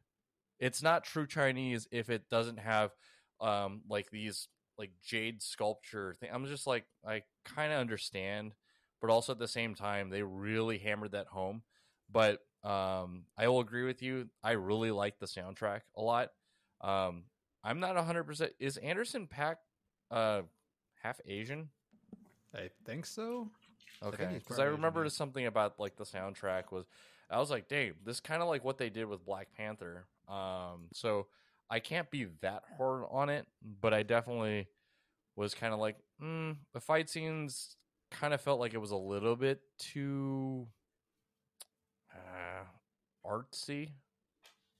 Speaker 1: It's not true Chinese if it doesn't have like these like jade sculpture thing. I'm just like, I kind of understand, but also at the same time, they really hammered that home. But I will agree with you. I really like the soundtrack a lot. I'm not 100%. Is Anderson .Paak half Asian?
Speaker 3: I think so.
Speaker 1: Okay, because I remember something about like the soundtrack was, I was like, dang, this is kind of like what they did with Black Panther. So I can't be that hard on it, but I definitely was kind of like, the fight scenes kind of felt like it was a little bit too artsy.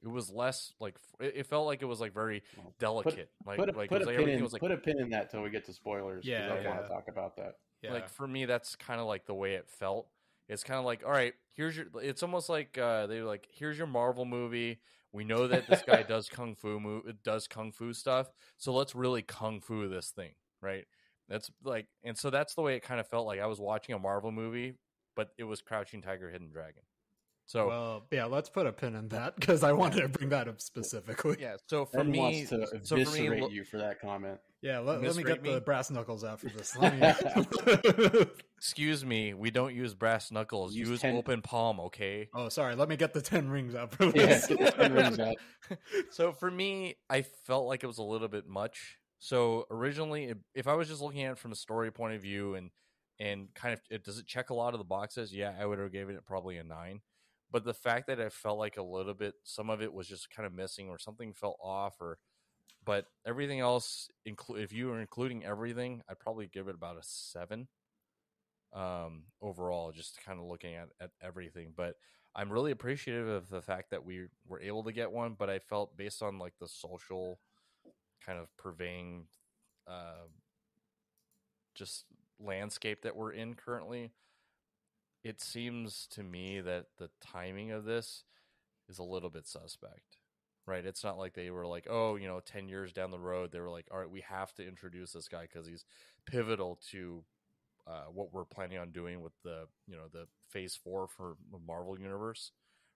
Speaker 1: It was less like, it felt like it was like very delicate.
Speaker 2: Put a pin in that till we get to spoilers.
Speaker 3: Yeah,
Speaker 2: I want to talk about that.
Speaker 3: Yeah.
Speaker 1: Like for me, that's kind of like the way it felt. It's kind of like, all right, it's almost like they were like, here's your Marvel movie. We know that this guy does kung fu stuff, so let's really kung fu this thing, right? That's like, and so that's the way it kind of felt like I was watching a Marvel movie, but it was Crouching Tiger, Hidden Dragon. So
Speaker 3: well, yeah, let's put a pin in that because I wanted to bring that up specifically.
Speaker 1: yeah, so for
Speaker 2: Ben
Speaker 1: me,
Speaker 2: wants to eviscerate you for that comment.
Speaker 3: Yeah, let me
Speaker 1: Misrate
Speaker 3: get the
Speaker 1: me?
Speaker 3: brass knuckles out for this. Let me...
Speaker 1: excuse me, we don't use brass knuckles. Use
Speaker 2: 10
Speaker 1: open palm, okay?
Speaker 3: Oh, sorry. Let me get the 10 rings out for
Speaker 2: Yeah,
Speaker 3: this.
Speaker 2: get the 10 rings out.
Speaker 1: So for me, I felt like it was a little bit much. So originally, if I was just looking at it from a story point of view and kind of does it check a lot of the boxes? Yeah, I would have given it probably a 9. But the fact that I felt like a little bit, some of it was just kind of missing, or something felt off, but everything else, if you were including everything, I'd probably give it about a 7. Overall, just kind of looking at everything. But I'm really appreciative of the fact that we were able to get one. But I felt based on like the social kind of purveying, just landscape that we're in currently, it seems to me that the timing of this is a little bit suspect, right? It's not like they were like, oh, 10 years down the road, they were like, all right, we have to introduce this guy because he's pivotal to what we're planning on doing with the phase 4 for the Marvel universe,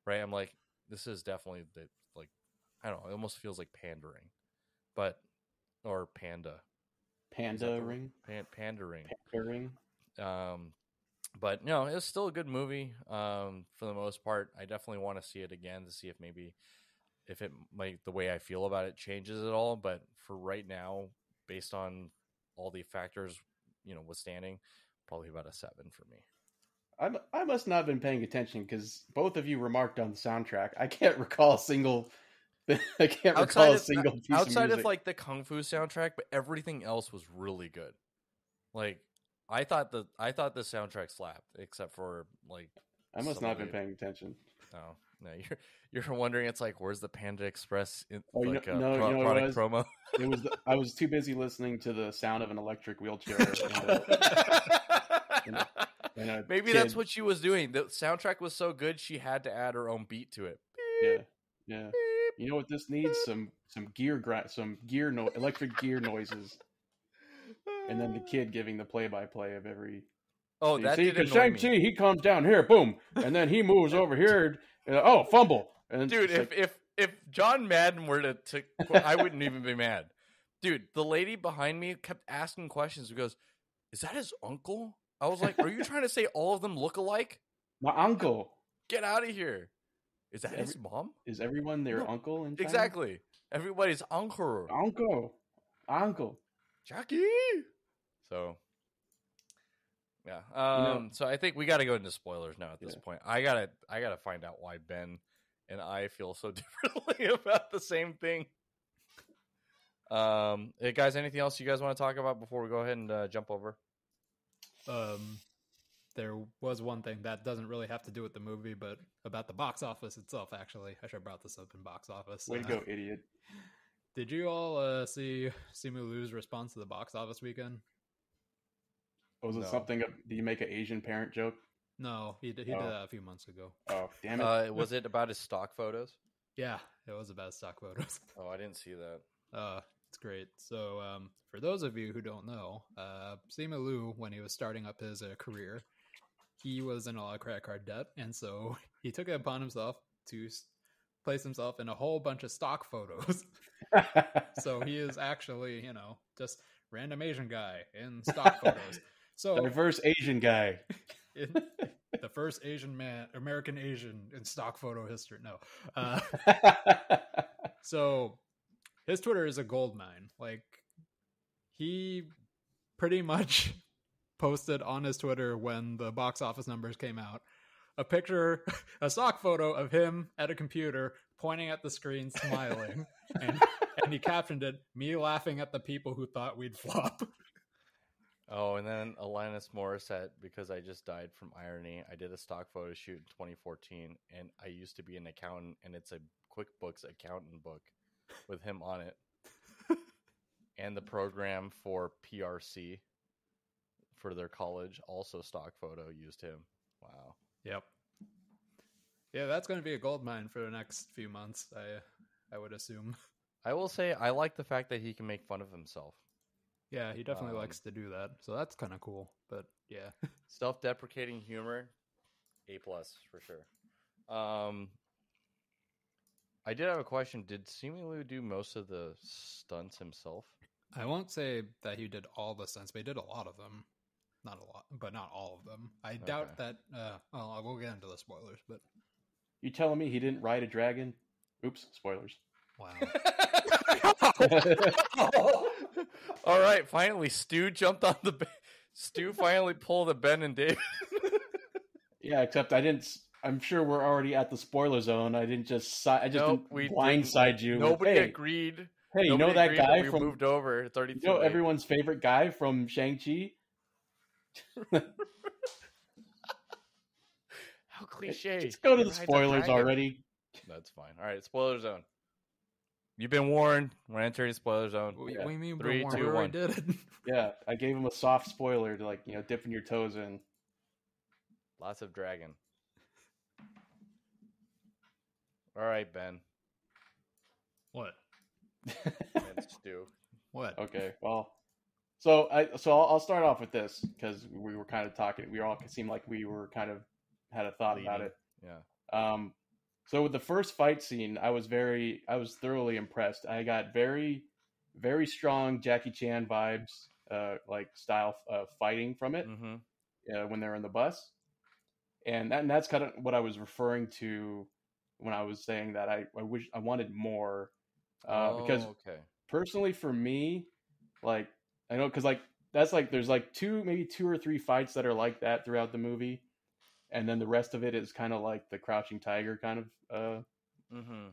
Speaker 1: right? I'm like, this is definitely like, I don't know, it almost feels like pandering, or panda
Speaker 2: Panda-ring?
Speaker 1: pandering.
Speaker 2: Panda-ring?
Speaker 1: But no, it's still a good movie. For the most part, I definitely want to see it again to see if it might, the way I feel about it changes at all. But for right now, based on all the factors, withstanding, probably about a 7 for me.
Speaker 2: I must not have been paying attention because both of you remarked on the soundtrack. I can't recall a single. I can't recall a single piece of music
Speaker 1: outside of like the Kung Fu soundtrack, but everything else was really good. Like I thought the soundtrack slapped, except for like
Speaker 2: I must not have been paying attention.
Speaker 1: No, you're wondering. It's like, where's the Panda Express
Speaker 2: product
Speaker 1: promo?
Speaker 2: It was I was too busy listening to the sound of an electric wheelchair.
Speaker 1: Maybe that's what she was doing. The soundtrack was so good, she had to add her own beat to it.
Speaker 2: Yeah. You know what this needs? Some electric gear noises, and then the kid giving the play-by-play of every.
Speaker 1: Oh, that did annoy me.
Speaker 2: Shang-Chi, he comes down here, boom, and then he moves over here. Fumble! And
Speaker 1: dude, if John Madden were to I wouldn't even be mad. Dude, the lady behind me kept asking questions. She goes, "Is that his uncle?" I was like, "Are you trying to say all of them look alike?"
Speaker 2: My uncle.
Speaker 1: Get out of here. Is that his mom?
Speaker 2: Is everyone their uncle in China?
Speaker 1: Exactly. Everybody's uncle.
Speaker 2: Uncle.
Speaker 1: Jackie. So, yeah. So I think we got to go into spoilers now at this point. I gotta find out why Ben and I feel so differently about the same thing. Hey guys, anything else you guys want to talk about before we go ahead and jump over?
Speaker 3: There was one thing that doesn't really have to do with the movie, but about the box office itself, actually. I should have brought this up in box office.
Speaker 2: Way to go, idiot.
Speaker 3: Did you all see Simu Liu's response to the box office weekend?
Speaker 2: Was it something? Did you make an Asian parent joke?
Speaker 3: No, he did that a few months ago.
Speaker 2: Oh, damn it.
Speaker 1: Was it about his stock photos?
Speaker 3: Yeah, it was about stock photos.
Speaker 1: Oh, I didn't see that.
Speaker 3: It's great. So for those of you who don't know, Simu Liu, when he was starting up his career, he was in a lot of credit card debt, and so he took it upon himself to place himself in a whole bunch of stock photos. So he is actually, just random Asian guy in stock photos. So
Speaker 2: diverse Asian guy.
Speaker 3: The first American Asian in stock photo history. No. So his Twitter is a gold mine. Like, he pretty much posted on his Twitter when the box office numbers came out a stock photo of him at a computer pointing at the screen smiling, and he captioned it, "Me laughing at the people who thought we'd flop."
Speaker 1: Oh, and then Alanis Morissette, "Because I just died from irony. I did a stock photo shoot in 2014, and I used to be an accountant, and it's a QuickBooks accountant book with him on it." And the program for PRC for their college, also stock photo, used him. Wow.
Speaker 3: Yep. Yeah, that's going to be a gold mine for the next few months, I would assume.
Speaker 1: I will say I like the fact that he can make fun of himself.
Speaker 3: Yeah, he definitely likes to do that. So that's kind of cool. But yeah.
Speaker 1: Self-deprecating humor, A+ for sure. Um, I did have a question. Did Simu Liu do most of the stunts himself?
Speaker 3: I won't say that he did all the stunts, but he did a lot of them. Not a lot, but not all of them. I doubt that. Well, I will get into the spoilers, but
Speaker 2: You telling me he didn't ride a dragon? Oops, spoilers.
Speaker 3: wow.
Speaker 1: All right, finally, Stu jumped on the. Stu finally pulled a Ben and Dave.
Speaker 2: Yeah, except I didn't. I'm sure we're already at the spoiler zone. I didn't just. I just
Speaker 1: Nope,
Speaker 2: didn't blindside you.
Speaker 1: Nobody
Speaker 2: with, hey,
Speaker 1: agreed.
Speaker 2: Hey, you
Speaker 1: Nobody
Speaker 2: know that
Speaker 1: agreed
Speaker 2: guy
Speaker 1: we
Speaker 2: from
Speaker 1: moved over. It's already
Speaker 2: you know
Speaker 1: too late.
Speaker 2: everyone's favorite guy from Shang-Chi?
Speaker 1: How cliche.
Speaker 2: Just go to
Speaker 1: He
Speaker 2: the
Speaker 1: rides a
Speaker 2: spoilers
Speaker 1: dragon.
Speaker 2: already.
Speaker 1: That's fine. All right, spoiler zone. You've been warned. We're entering the spoiler zone.
Speaker 3: What
Speaker 2: Yeah.
Speaker 3: do you mean?
Speaker 1: 3, 2,
Speaker 3: We already
Speaker 1: 1.
Speaker 3: did it.
Speaker 2: Yeah, I gave him a soft spoiler to dipping your toes in.
Speaker 1: Lots of dragon. All right, Ben.
Speaker 3: What?
Speaker 1: And Stu.
Speaker 3: What?
Speaker 2: Okay, well, so I'll start off with this because we were kind of talking. We all seemed like we were kind of had a thought about
Speaker 1: Leading.
Speaker 2: it.
Speaker 1: Yeah.
Speaker 2: So with the first fight scene, I was thoroughly impressed. I got very, very strong Jackie Chan vibes, like style fighting from it
Speaker 1: Mm-hmm.
Speaker 2: when they're in the bus, and that's kind of what I was referring to when I was saying that I wish I wanted more, because
Speaker 1: okay.
Speaker 2: personally for me, like I know because like that's like there's like maybe two or three fights that are like that throughout the movie. And then the rest of it is kind of like the Crouching Tiger kind of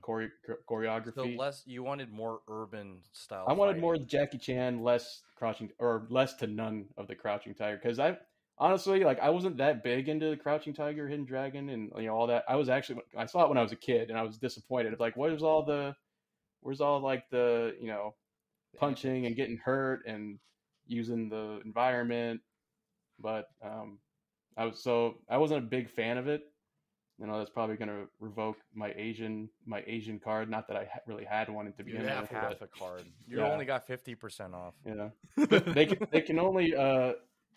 Speaker 2: choreography.
Speaker 1: So you wanted more urban style.
Speaker 2: I wanted
Speaker 1: fighting.
Speaker 2: more Jackie Chan, less to none of the Crouching Tiger. Because I honestly like I wasn't that big into the Crouching Tiger, Hidden Dragon, and all that. I saw it when I was a kid, and I was disappointed. Like, where's all like the punching and getting hurt and using the environment, but I wasn't a big fan of it. That's probably going to revoke my Asian card. Not that I really had one to begin
Speaker 1: You have
Speaker 2: with.
Speaker 1: half a card. You only got 50% off.
Speaker 2: Yeah, they can only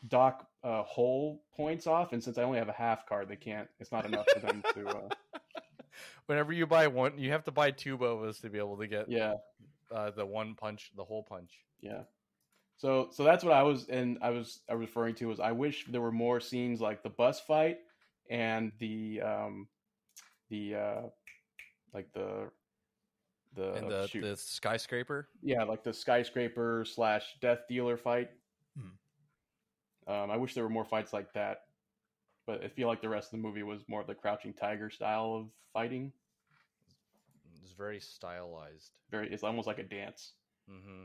Speaker 2: dock whole points off, and since I only have a half card, they can't. It's not enough for them to.
Speaker 1: Whenever you buy one, you have to buy 2 bovas to be able to get the one punch, the whole punch.
Speaker 2: Yeah. So that's what I was referring to. Was I wish there were more scenes like the bus fight and the
Speaker 1: skyscraper.
Speaker 2: Yeah, like the skyscraper / death dealer fight. I wish there were more fights like that, but I feel like the rest of the movie was more of the Crouching Tiger style of fighting.
Speaker 1: It's very stylized.
Speaker 2: It's almost like a dance.
Speaker 1: Mm-hmm.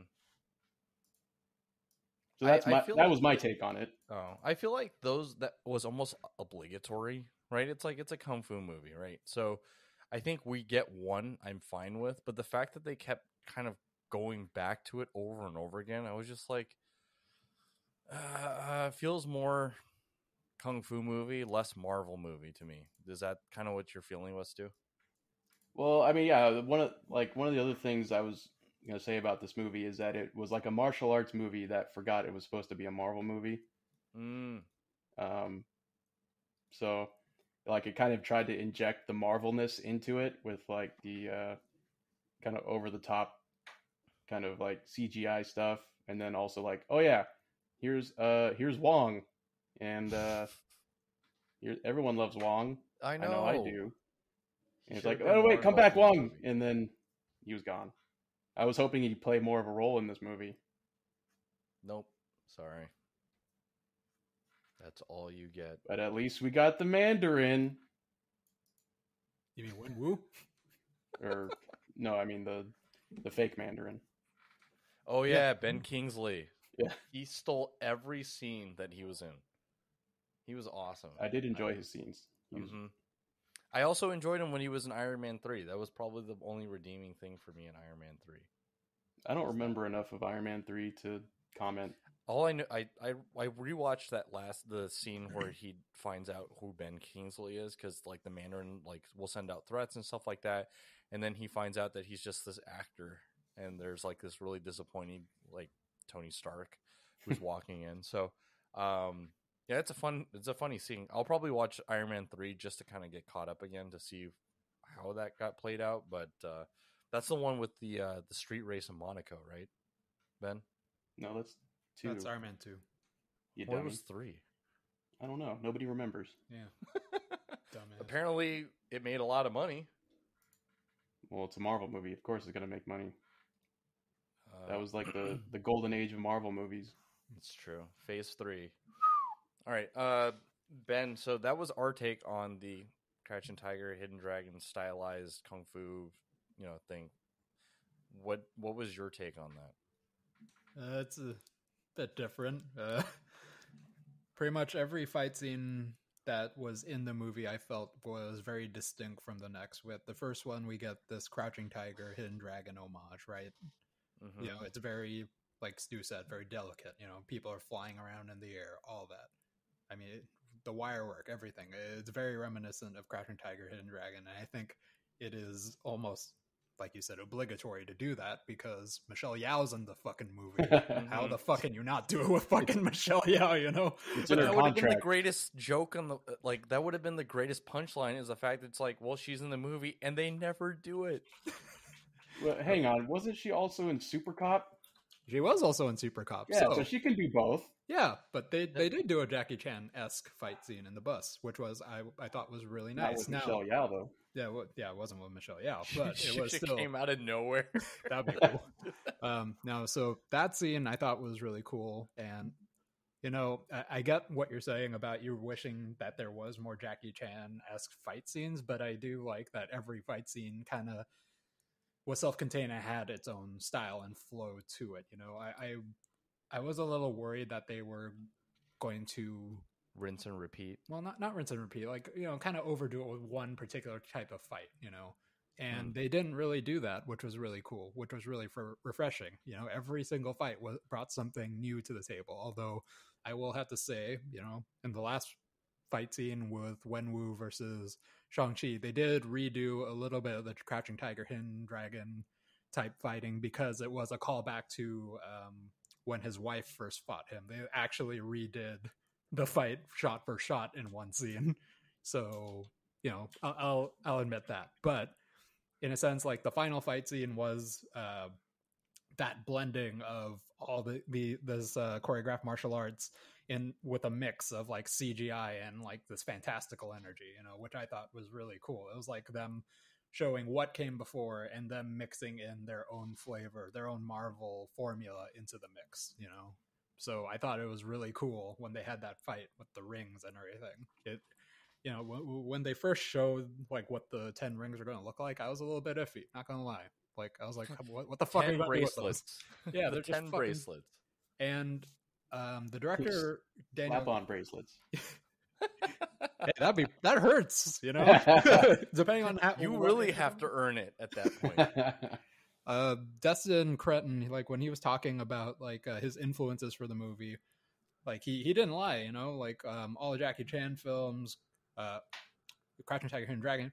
Speaker 2: So that was my take on it.
Speaker 1: Oh, I feel like that was almost obligatory, right? It's like it's a kung fu movie, right? So I think we get one I'm fine with, but the fact that they kept kind of going back to it over and over again, I was just like, feels more kung fu movie, less Marvel movie to me. Is that kind of what you're feeling was, Stu?
Speaker 2: Well, I mean, yeah, one of the other things I was going to say about this movie is that it was like a martial arts movie that forgot it was supposed to be a Marvel movie. So like it kind of tried to inject the Marvelness into it with like the kind of over the top kind of like CGI stuff, and then also like, oh yeah, here's Wong, and everyone loves Wong.
Speaker 1: I know.
Speaker 2: I know I do. And it's like,
Speaker 1: Should've been
Speaker 2: oh
Speaker 1: more
Speaker 2: wait, come
Speaker 1: involved
Speaker 2: back,
Speaker 1: in the
Speaker 2: Wong,
Speaker 1: movie.
Speaker 2: and then he was gone. I was hoping he'd play more of a role in this movie.
Speaker 1: Nope. Sorry. That's all you get.
Speaker 2: But at least we got the Mandarin.
Speaker 3: You mean Wen Wu?
Speaker 2: Or no, I mean the fake Mandarin.
Speaker 1: Oh yeah, Ben Kingsley.
Speaker 2: Yeah.
Speaker 1: He stole every scene that he was in. He was awesome.
Speaker 2: I did enjoy his scenes.
Speaker 1: I also enjoyed him when he was in Iron Man 3. That was probably the only redeeming thing for me in Iron Man 3.
Speaker 2: I don't remember enough of Iron Man 3 to comment.
Speaker 1: All I know, I rewatched the scene where he finds out who Ben Kingsley is, because like the Mandarin like will send out threats and stuff like that, and then he finds out that he's just this actor, and there's like this really disappointing like Tony Stark who's walking in. So Yeah, it's a funny scene. I'll probably watch Iron Man 3 just to kind of get caught up again to see how that got played out. But that's the one with the street race in Monaco, right, Ben?
Speaker 2: No, that's 2.
Speaker 3: That's Iron Man 2.
Speaker 2: You
Speaker 1: What
Speaker 2: dummy.
Speaker 1: was 3?
Speaker 2: I don't know. Nobody remembers.
Speaker 3: Yeah. Dumbass.
Speaker 1: Apparently, it made a lot of money.
Speaker 2: Well, it's a Marvel movie. Of course it's going to make money. That was like the golden age of Marvel movies.
Speaker 1: It's true. Phase 3. All right, Ben. So that was our take on the Crouching Tiger, Hidden Dragon stylized kung fu, thing. What was your take on that?
Speaker 3: It's a bit different. Pretty much every fight scene that was in the movie I felt was very distinct from the next. With the first one, we get this Crouching Tiger, Hidden Dragon homage, right?
Speaker 1: Mm-hmm.
Speaker 3: It's very, like Stu said, very delicate. People are flying around in the air, all that. I mean, the wire work, everything. It's very reminiscent of Crouching Tiger, Hidden Dragon. And I think it is almost, like you said, obligatory to do that because Michelle Yeoh's in the fucking movie. How the fuck can you not do it with fucking Michelle Yeoh,
Speaker 2: It's
Speaker 1: But
Speaker 2: in her
Speaker 1: that would have been the
Speaker 2: contract.
Speaker 1: greatest joke on the that would have been the greatest punchline is the fact that it's like, well, she's in the movie and they never do it.
Speaker 2: Well, hang on. Wasn't she also in Super Cop?
Speaker 3: She was also in Super Cop.
Speaker 2: Yeah, so she can do both.
Speaker 3: Yeah, but they did do a Jackie Chan-esque fight scene in the bus, which was I thought was really
Speaker 2: Not
Speaker 3: nice.
Speaker 2: with Michelle Yeoh, though.
Speaker 3: Yeah, it wasn't with Michelle Yeoh, but it was
Speaker 1: She
Speaker 3: still
Speaker 1: came out of nowhere.
Speaker 3: that'd be cool. No, so that scene I thought was really cool, and I get what you're saying about you wishing that there was more Jackie Chan-esque fight scenes, but I do like that every fight scene kind of was self-contained and had its own style and flow to it. I was a little worried that they were going to
Speaker 1: Rinse and repeat.
Speaker 3: well, not rinse and repeat, like, kind of overdo it with one particular type of fight, and they didn't really do that, which was really cool, which was really refreshing. Every single fight brought something new to the table. Although I will have to say, in the last fight scene with Wenwu versus Shang-Chi, they did redo a little bit of the Crouching Tiger, Hidden Dragon type fighting because it was a callback to when his wife first fought him. They actually redid the fight shot for shot in one scene. So, I'll admit that. But in a sense, like the final fight scene was that blending of all this choreographed martial arts in with a mix of like CGI and like this fantastical energy, which I thought was really cool. It was like them showing what came before and them mixing in their own flavor, their own Marvel formula into the mix, So I thought it was really cool when they had that fight with the rings and everything. It, when they first showed like what the 10 rings are going to look like, I was a little bit iffy, not going to lie. Like I was like, what the fuck are you going to do with those? Yeah, they're
Speaker 1: 10
Speaker 3: just
Speaker 1: bracelets.
Speaker 3: And the director Daniel
Speaker 2: Slap-on bracelets.
Speaker 3: Hey, that hurts, depending on how
Speaker 1: You really have to earn it at that point.
Speaker 3: Destin Cretton, like when he was talking about like his influences for the movie, like he didn't lie, like all the Jackie Chan films, Crouching Tiger, Hidden Dragon,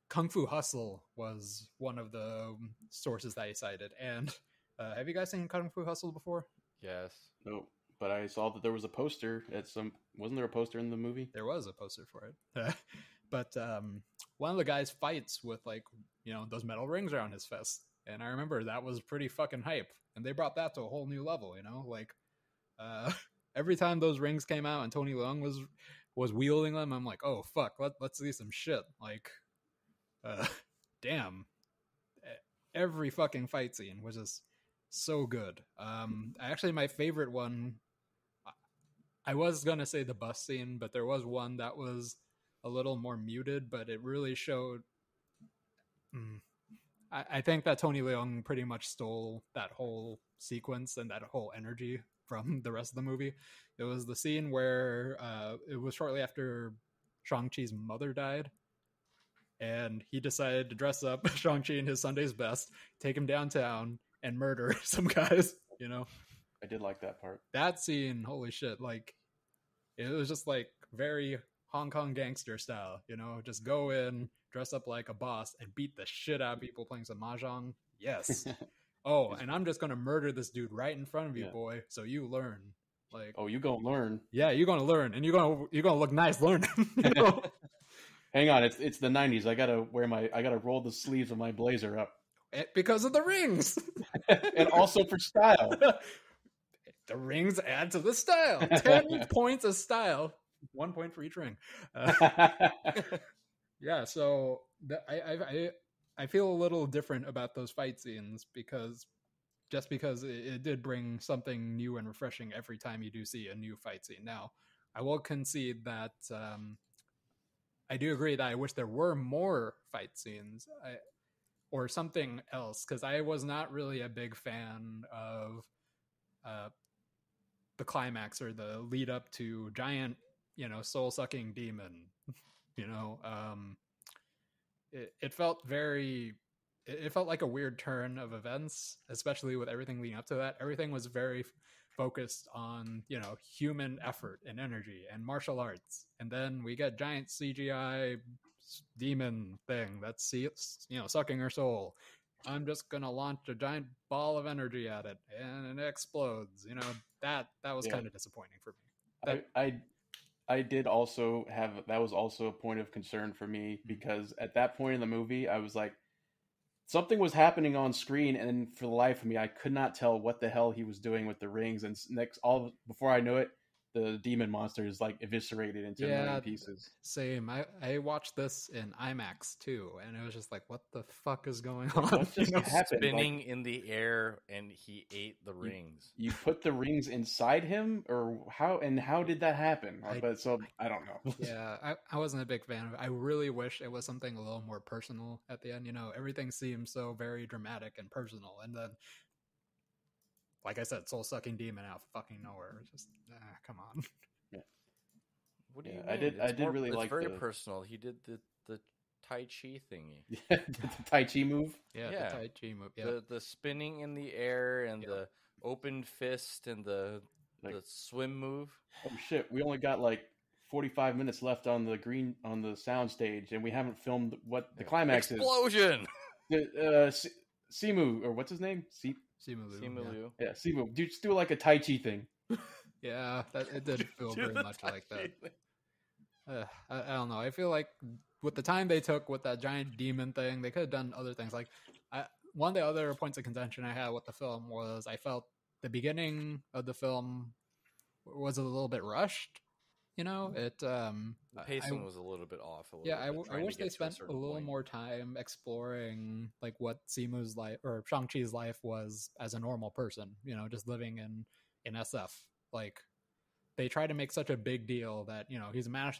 Speaker 3: Kung Fu Hustle was one of the sources that he cited. And have you guys seen Kung Fu Hustle before?
Speaker 1: Yes.
Speaker 2: No, but I saw that there was a poster at some. Wasn't there a poster in the movie?
Speaker 3: There was a poster for it. But one of the guys fights with like, those metal rings around his fist. And I remember that was pretty fucking hype. And they brought that to a whole new level, like every time those rings came out and Tony Leung was wielding them, I'm like, oh fuck, let's see some shit. Like damn. Every fucking fight scene was just so good. Actually my favorite one, I was gonna say the bus scene, but there was one that was a little more muted, but it really showed. I think that Tony Leung pretty much stole that whole sequence and that whole energy from the rest of the movie. It was the scene where it was shortly after Shang-Chi's mother died, and he decided to dress up Shang-Chi in his Sunday's best, take him downtown, and murder some guys,
Speaker 2: I did like that part.
Speaker 3: That scene, holy shit, like it was just like very Hong Kong gangster style, just go in, dress up like a boss and beat the shit out of people playing some mahjong. Yes. Oh, and I'm just gonna murder this dude right in front of you, boy, so you learn. Like,
Speaker 2: Oh, you gonna learn?
Speaker 3: yeah, you're gonna learn, and you're gonna look nice learning. You know?
Speaker 2: Hang on, it's the '90s. I gotta roll the sleeves of my blazer up,
Speaker 3: Because of the rings.
Speaker 2: and also for style.
Speaker 3: The rings add to the style. 10 points of style. 1 point for each ring. Yeah, so I feel a little different about those fight scenes because it did bring something new and refreshing every time you do see a new fight scene. Now, I will concede that I do agree that I wish there were more fight scenes or something else, because I was not really a big fan of the climax or the lead up to giant, soul sucking demon. It felt it felt like a weird turn of events, especially with everything leading up to that. Everything was very focused on, human effort and energy and martial arts. And then we get giant CGI demon thing that's, sucking her soul. I'm just going to launch a giant ball of energy at it and it explodes. That was kind of disappointing for me.
Speaker 2: I did also have, that was also a point of concern for me, because at that point in the movie, I was like, something was happening on screen, and for the life of me, I could not tell what the hell he was doing with the rings. And before I knew it, the demon monster is like eviscerated into a million pieces.
Speaker 3: Same. I watched this in IMAX too, and it was just like, what the fuck is going on?
Speaker 2: What just happened?
Speaker 1: Spinning in the air, and he ate the rings.
Speaker 2: You put the rings inside him, or how? And how did that happen? I don't know.
Speaker 3: Yeah, I wasn't a big fan of it. I really wish it was something a little more personal at the end. Everything seems so very dramatic and personal, and then, like I said, soul sucking demon out of fucking nowhere. Just come on.
Speaker 2: Yeah.
Speaker 1: What do you mean?
Speaker 2: I did really like.
Speaker 1: It's very personal. He did the Tai Chi thingy.
Speaker 2: The Tai Chi move.
Speaker 3: Yeah, the Tai Chi move. Yeah.
Speaker 1: The spinning in the air and the open fist and the swim move.
Speaker 2: Oh shit! We only got like 45 minutes left on the sound stage, and we haven't filmed what the climax
Speaker 1: Explosion!
Speaker 2: is. Simu, or what's his name?
Speaker 3: Simu.
Speaker 2: Yeah, Simu. Dude, just do like a Tai Chi thing.
Speaker 3: Yeah, it did feel very much like that. I don't know. I feel like with the time they took with that giant demon thing, they could have done other things. Like, one of the other points of contention I had with the film was I felt the beginning of the film was a little bit rushed. The
Speaker 1: pacing was a little bit off.
Speaker 3: I wish they spent a little more time exploring like what Simu's life or Shang-Chi's life was as a normal person. Just living in SF. Like, they try to make such a big deal that he's a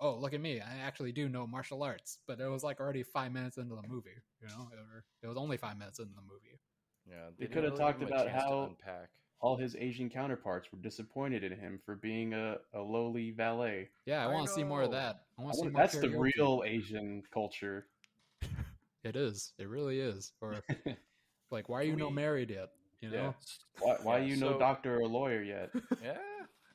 Speaker 3: oh, look at me, I actually do know martial arts, but it was like already 5 minutes into the movie. It was only 5 minutes into the movie.
Speaker 1: Yeah,
Speaker 2: they could have talked about how all his Asian counterparts were disappointed in him for being a lowly valet.
Speaker 3: Yeah, I want to see more of that.
Speaker 2: That's the real Asian culture.
Speaker 3: It is. It really is. Or like, why are you not married yet?
Speaker 2: Why are you no doctor or lawyer yet?
Speaker 1: Yeah.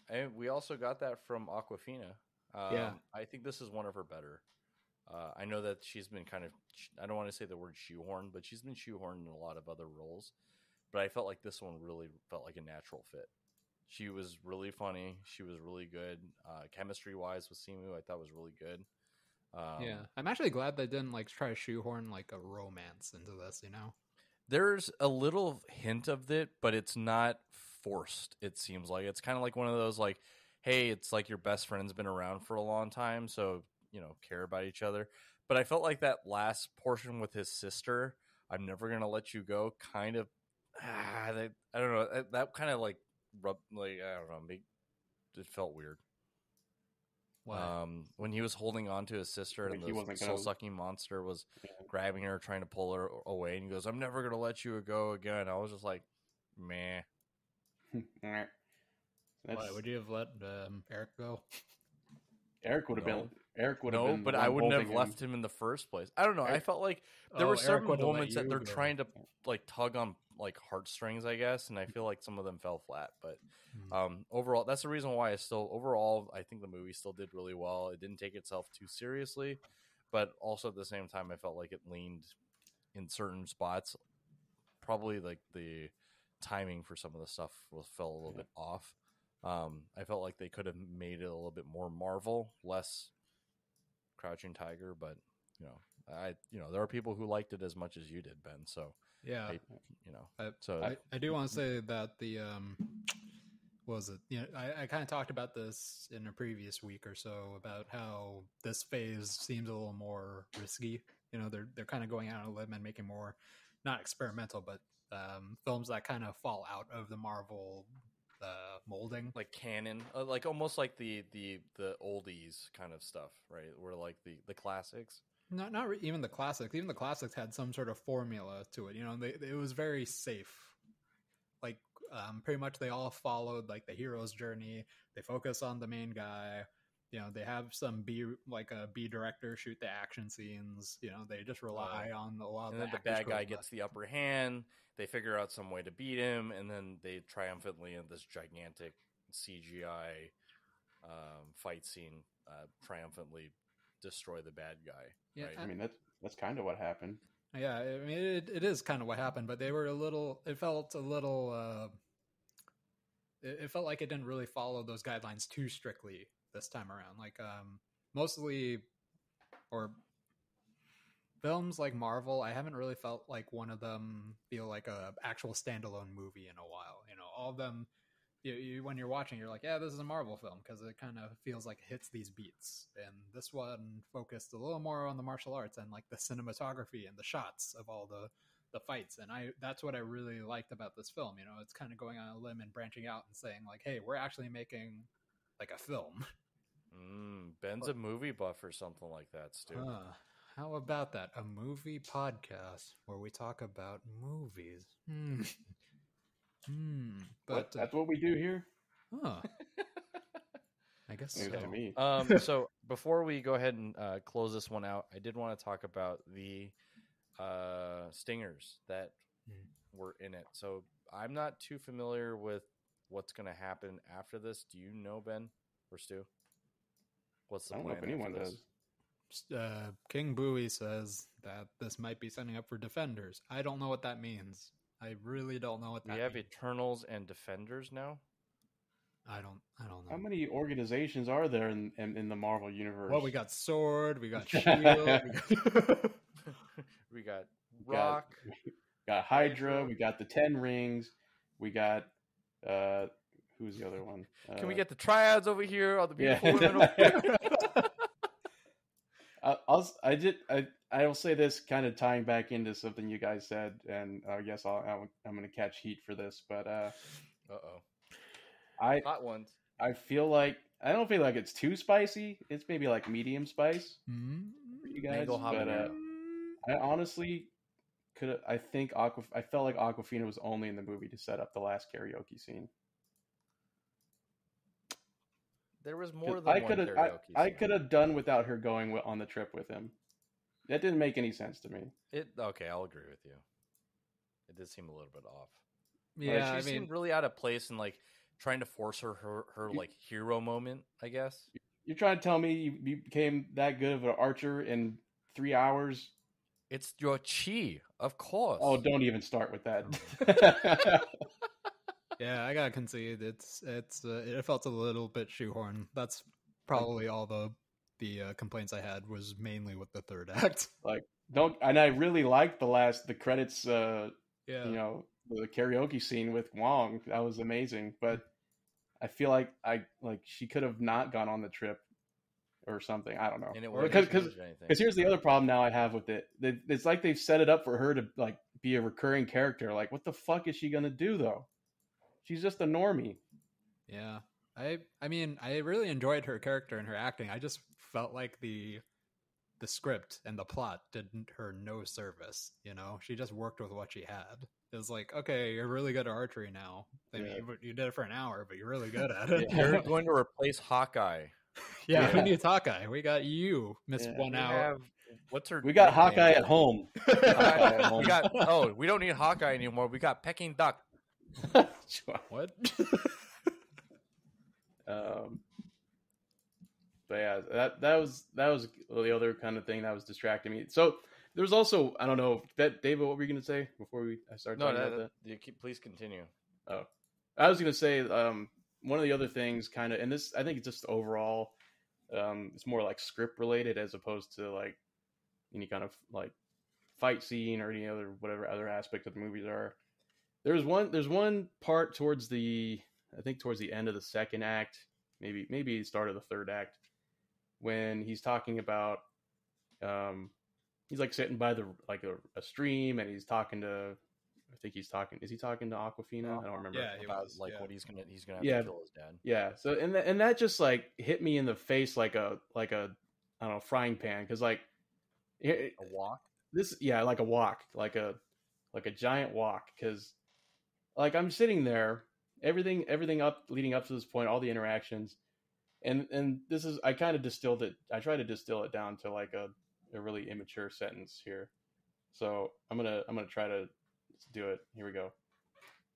Speaker 1: And we also got that from Aquafina. I think this is one of her better. I know that she's been kind of, I don't want to say the word shoehorned, but she's been shoehorned in a lot of other roles. But I felt like this one really felt like a natural fit. She was really funny. She was really good. Chemistry-wise with Simu, I thought was really good.
Speaker 3: I'm actually glad they didn't like try to shoehorn like a romance into this,
Speaker 1: There's a little hint of it, but it's not forced, it seems like. It's kind of like one of those like, hey, it's like your best friend's been around for a long time, so, care about each other. But I felt like that last portion with his sister, I'm never going to let you go, kind of, I don't know, that kind of like, rubbed, like, I don't know, it felt weird.
Speaker 3: Wow.
Speaker 1: When he was holding on to his sister and the soul-sucking monster was grabbing her, trying to pull her away, and he goes, I'm never going to let you go again. I was just like, meh.
Speaker 3: Why would you have let Eric go?
Speaker 2: Eric would have been.
Speaker 1: But I wouldn't have left him in the first place. I don't know. I felt like there were certain moments that they're trying to like tug on like heartstrings, I guess, and I feel like some of them fell flat. But overall, that's the reason why I think the movie still did really well. It didn't take itself too seriously, but also at the same time, I felt like it leaned in certain spots. Probably like the timing for some of the stuff fell a little bit off. I felt like they could have made it a little bit more Marvel, less Crouching Tiger, but there are people who liked it as much as you did, Ben. So
Speaker 3: Yeah, I do want to say that the what was it? I kind of talked about this in a previous week or so about how this phase seems a little more risky. They're kind of going out on a limb and making more, not experimental, but films that kind of fall out of the Marvel molding,
Speaker 1: like canon, like almost like the oldies kind of stuff, right? Where like the classics.
Speaker 3: Not even the classics. Even the classics had some sort of formula to it. It was very safe. Like pretty much they all followed like the hero's journey. They focus on the main guy. They have some B director shoot the action scenes. They just rely on a lot of
Speaker 1: and then the bad guy gets the upper hand. They figure out some way to beat him, and then they triumphantly in this gigantic CGI fight scene triumphantly destroy the bad guy.
Speaker 3: Yeah,
Speaker 1: right?
Speaker 2: I mean that's kind of what happened.
Speaker 3: Yeah, I mean it is kind of what happened, but they were a little. It felt a little. It felt like it didn't really follow those guidelines too strictly this time around. Like mostly, or films like Marvel, I haven't really felt like one of them feel like a actual standalone movie in a while. All of them. You when you're watching, you're like, yeah, this is a Marvel film because it kind of feels like it hits these beats. And this one focused a little more on the martial arts and like the cinematography and the shots of all the fights. And that's what I really liked about this film. It's kind of going on a limb and branching out and saying like, hey, we're actually making like a film.
Speaker 1: Ben's a movie buff or something like that, Stu.
Speaker 3: How about that? A movie podcast where we talk about movies. But
Speaker 2: that's what we do here.
Speaker 3: Huh. I guess so.
Speaker 2: To me.
Speaker 1: So before we go ahead and close this one out, I did want to talk about the stingers that were in it. So I'm not too familiar with what's going to happen after this. Do you know, Ben or Stu? What's the plan?
Speaker 2: I don't know if anyone does.
Speaker 3: King Bowie says that this might be setting up for Defenders. I don't know what that means. I really don't know what that means.
Speaker 1: We have Eternals and Defenders now?
Speaker 3: I don't know.
Speaker 2: How many organizations are there in the Marvel universe?
Speaker 3: Well, we got Sword, we got Shield,
Speaker 1: we got Rock,
Speaker 2: we got Hydra, we got the 10 Rings, we got who's the other one?
Speaker 1: Can we get the triads over here? All the beautiful women over here?
Speaker 2: I will say this, kind of tying back into something you guys said, and I guess I'm going to catch heat for this, but
Speaker 1: hot ones.
Speaker 2: I feel like I don't feel like it's too spicy. It's maybe like medium spice for you guys, but I honestly could. I think I felt like Aquafina was only in the movie to set up the last karaoke scene.
Speaker 1: There was more than
Speaker 2: one
Speaker 1: karaoke scene.
Speaker 2: I could have done without her going on the trip with him. That didn't make any sense to me.
Speaker 1: Okay, I'll agree with you. It did seem a little bit off.
Speaker 3: Yeah,
Speaker 1: she seemed really out of place and like trying to force her like hero moment, I guess.
Speaker 2: You're trying to tell me you became that good of an archer in 3 hours?
Speaker 1: It's your chi, of course.
Speaker 2: Oh, don't even start with that.
Speaker 3: Yeah, I gotta concede. It felt a little bit shoehorned. That's probably all the complaints I had was mainly with the third act.
Speaker 2: And I really liked the credits. The karaoke scene with Wong. That was amazing. But I feel like she could have not gone on the trip or something. I don't know. Because here's the other problem now I have with it. It's like they've set it up for her to like be a recurring character. Like, what the fuck is she gonna do though? She's just a normie. Yeah.
Speaker 3: I mean, I really enjoyed her character and her acting. I just felt like the script and the plot did her no service. She just worked with what she had. It was like, okay, you're really good at archery now. I mean, you did it for an hour, but you're really good at it.
Speaker 1: You're going to replace Hawkeye.
Speaker 3: Yeah, who needs Hawkeye? We got you, Miss 1 hour.
Speaker 1: What's her?
Speaker 2: We got Hawkeye at home.
Speaker 1: We don't need Hawkeye anymore. We got Peking Duck.
Speaker 3: What?
Speaker 2: But yeah, that was the other kind of thing that was distracting me. So there's also, I don't know, David, what were you going to say before I started talking about that?
Speaker 1: Please continue.
Speaker 2: Oh, I was going to say, one of the other things, kind of, and this I think it's just overall, it's more like script related as opposed to like any kind of like fight scene or any other whatever other aspect of the movies are. There's one part towards the end of the second act, maybe the start of the third act, when he's talking about he's like sitting by the like a stream and he's talking to is he talking to Aquafina? I don't remember.
Speaker 3: Yeah,
Speaker 1: about like
Speaker 3: yeah.
Speaker 1: what he's gonna have to kill his dad.
Speaker 2: Yeah. So and that just like hit me in the face like a I don't know, frying pan, because like
Speaker 1: A walk.
Speaker 2: like a wok, like a giant wok, because like I'm sitting there, everything up leading up to this point, all the interactions, and this is I tried to distill it down to like a really immature sentence here. So I'm gonna try to do it. Here we go.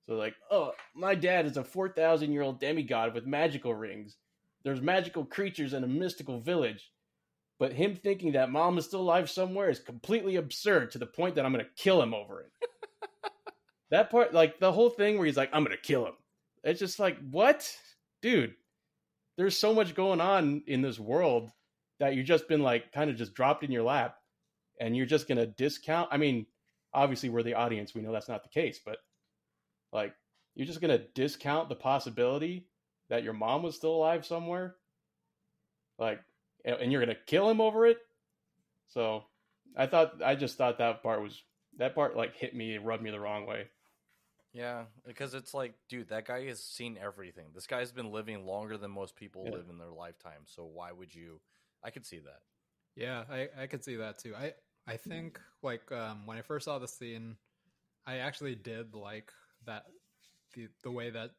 Speaker 2: So like, oh, my dad is a 4,000-year-old demigod with magical rings. There's magical creatures in a mystical village. But him thinking that mom is still alive somewhere is completely absurd, to the point that I'm going to kill him over it. That part, like the whole thing where he's like, I'm going to kill him. It's just like, what? Dude, there's so much going on in this world that you've just been like kind of just dropped in your lap, and you're just going to discount. I mean, obviously we're the audience. We know that's not the case, but like, you're just going to discount the possibility that your mom was still alive somewhere. Like, and you're going to kill him over it. So I just thought that part like hit me, it rubbed me the wrong way.
Speaker 1: Yeah, because it's like, dude, that guy has seen everything. This guy's been living longer than most people live in their lifetime. So why would you? I could see that.
Speaker 3: Yeah, I could see that too. I think like when I first saw the scene, I actually did like that the way that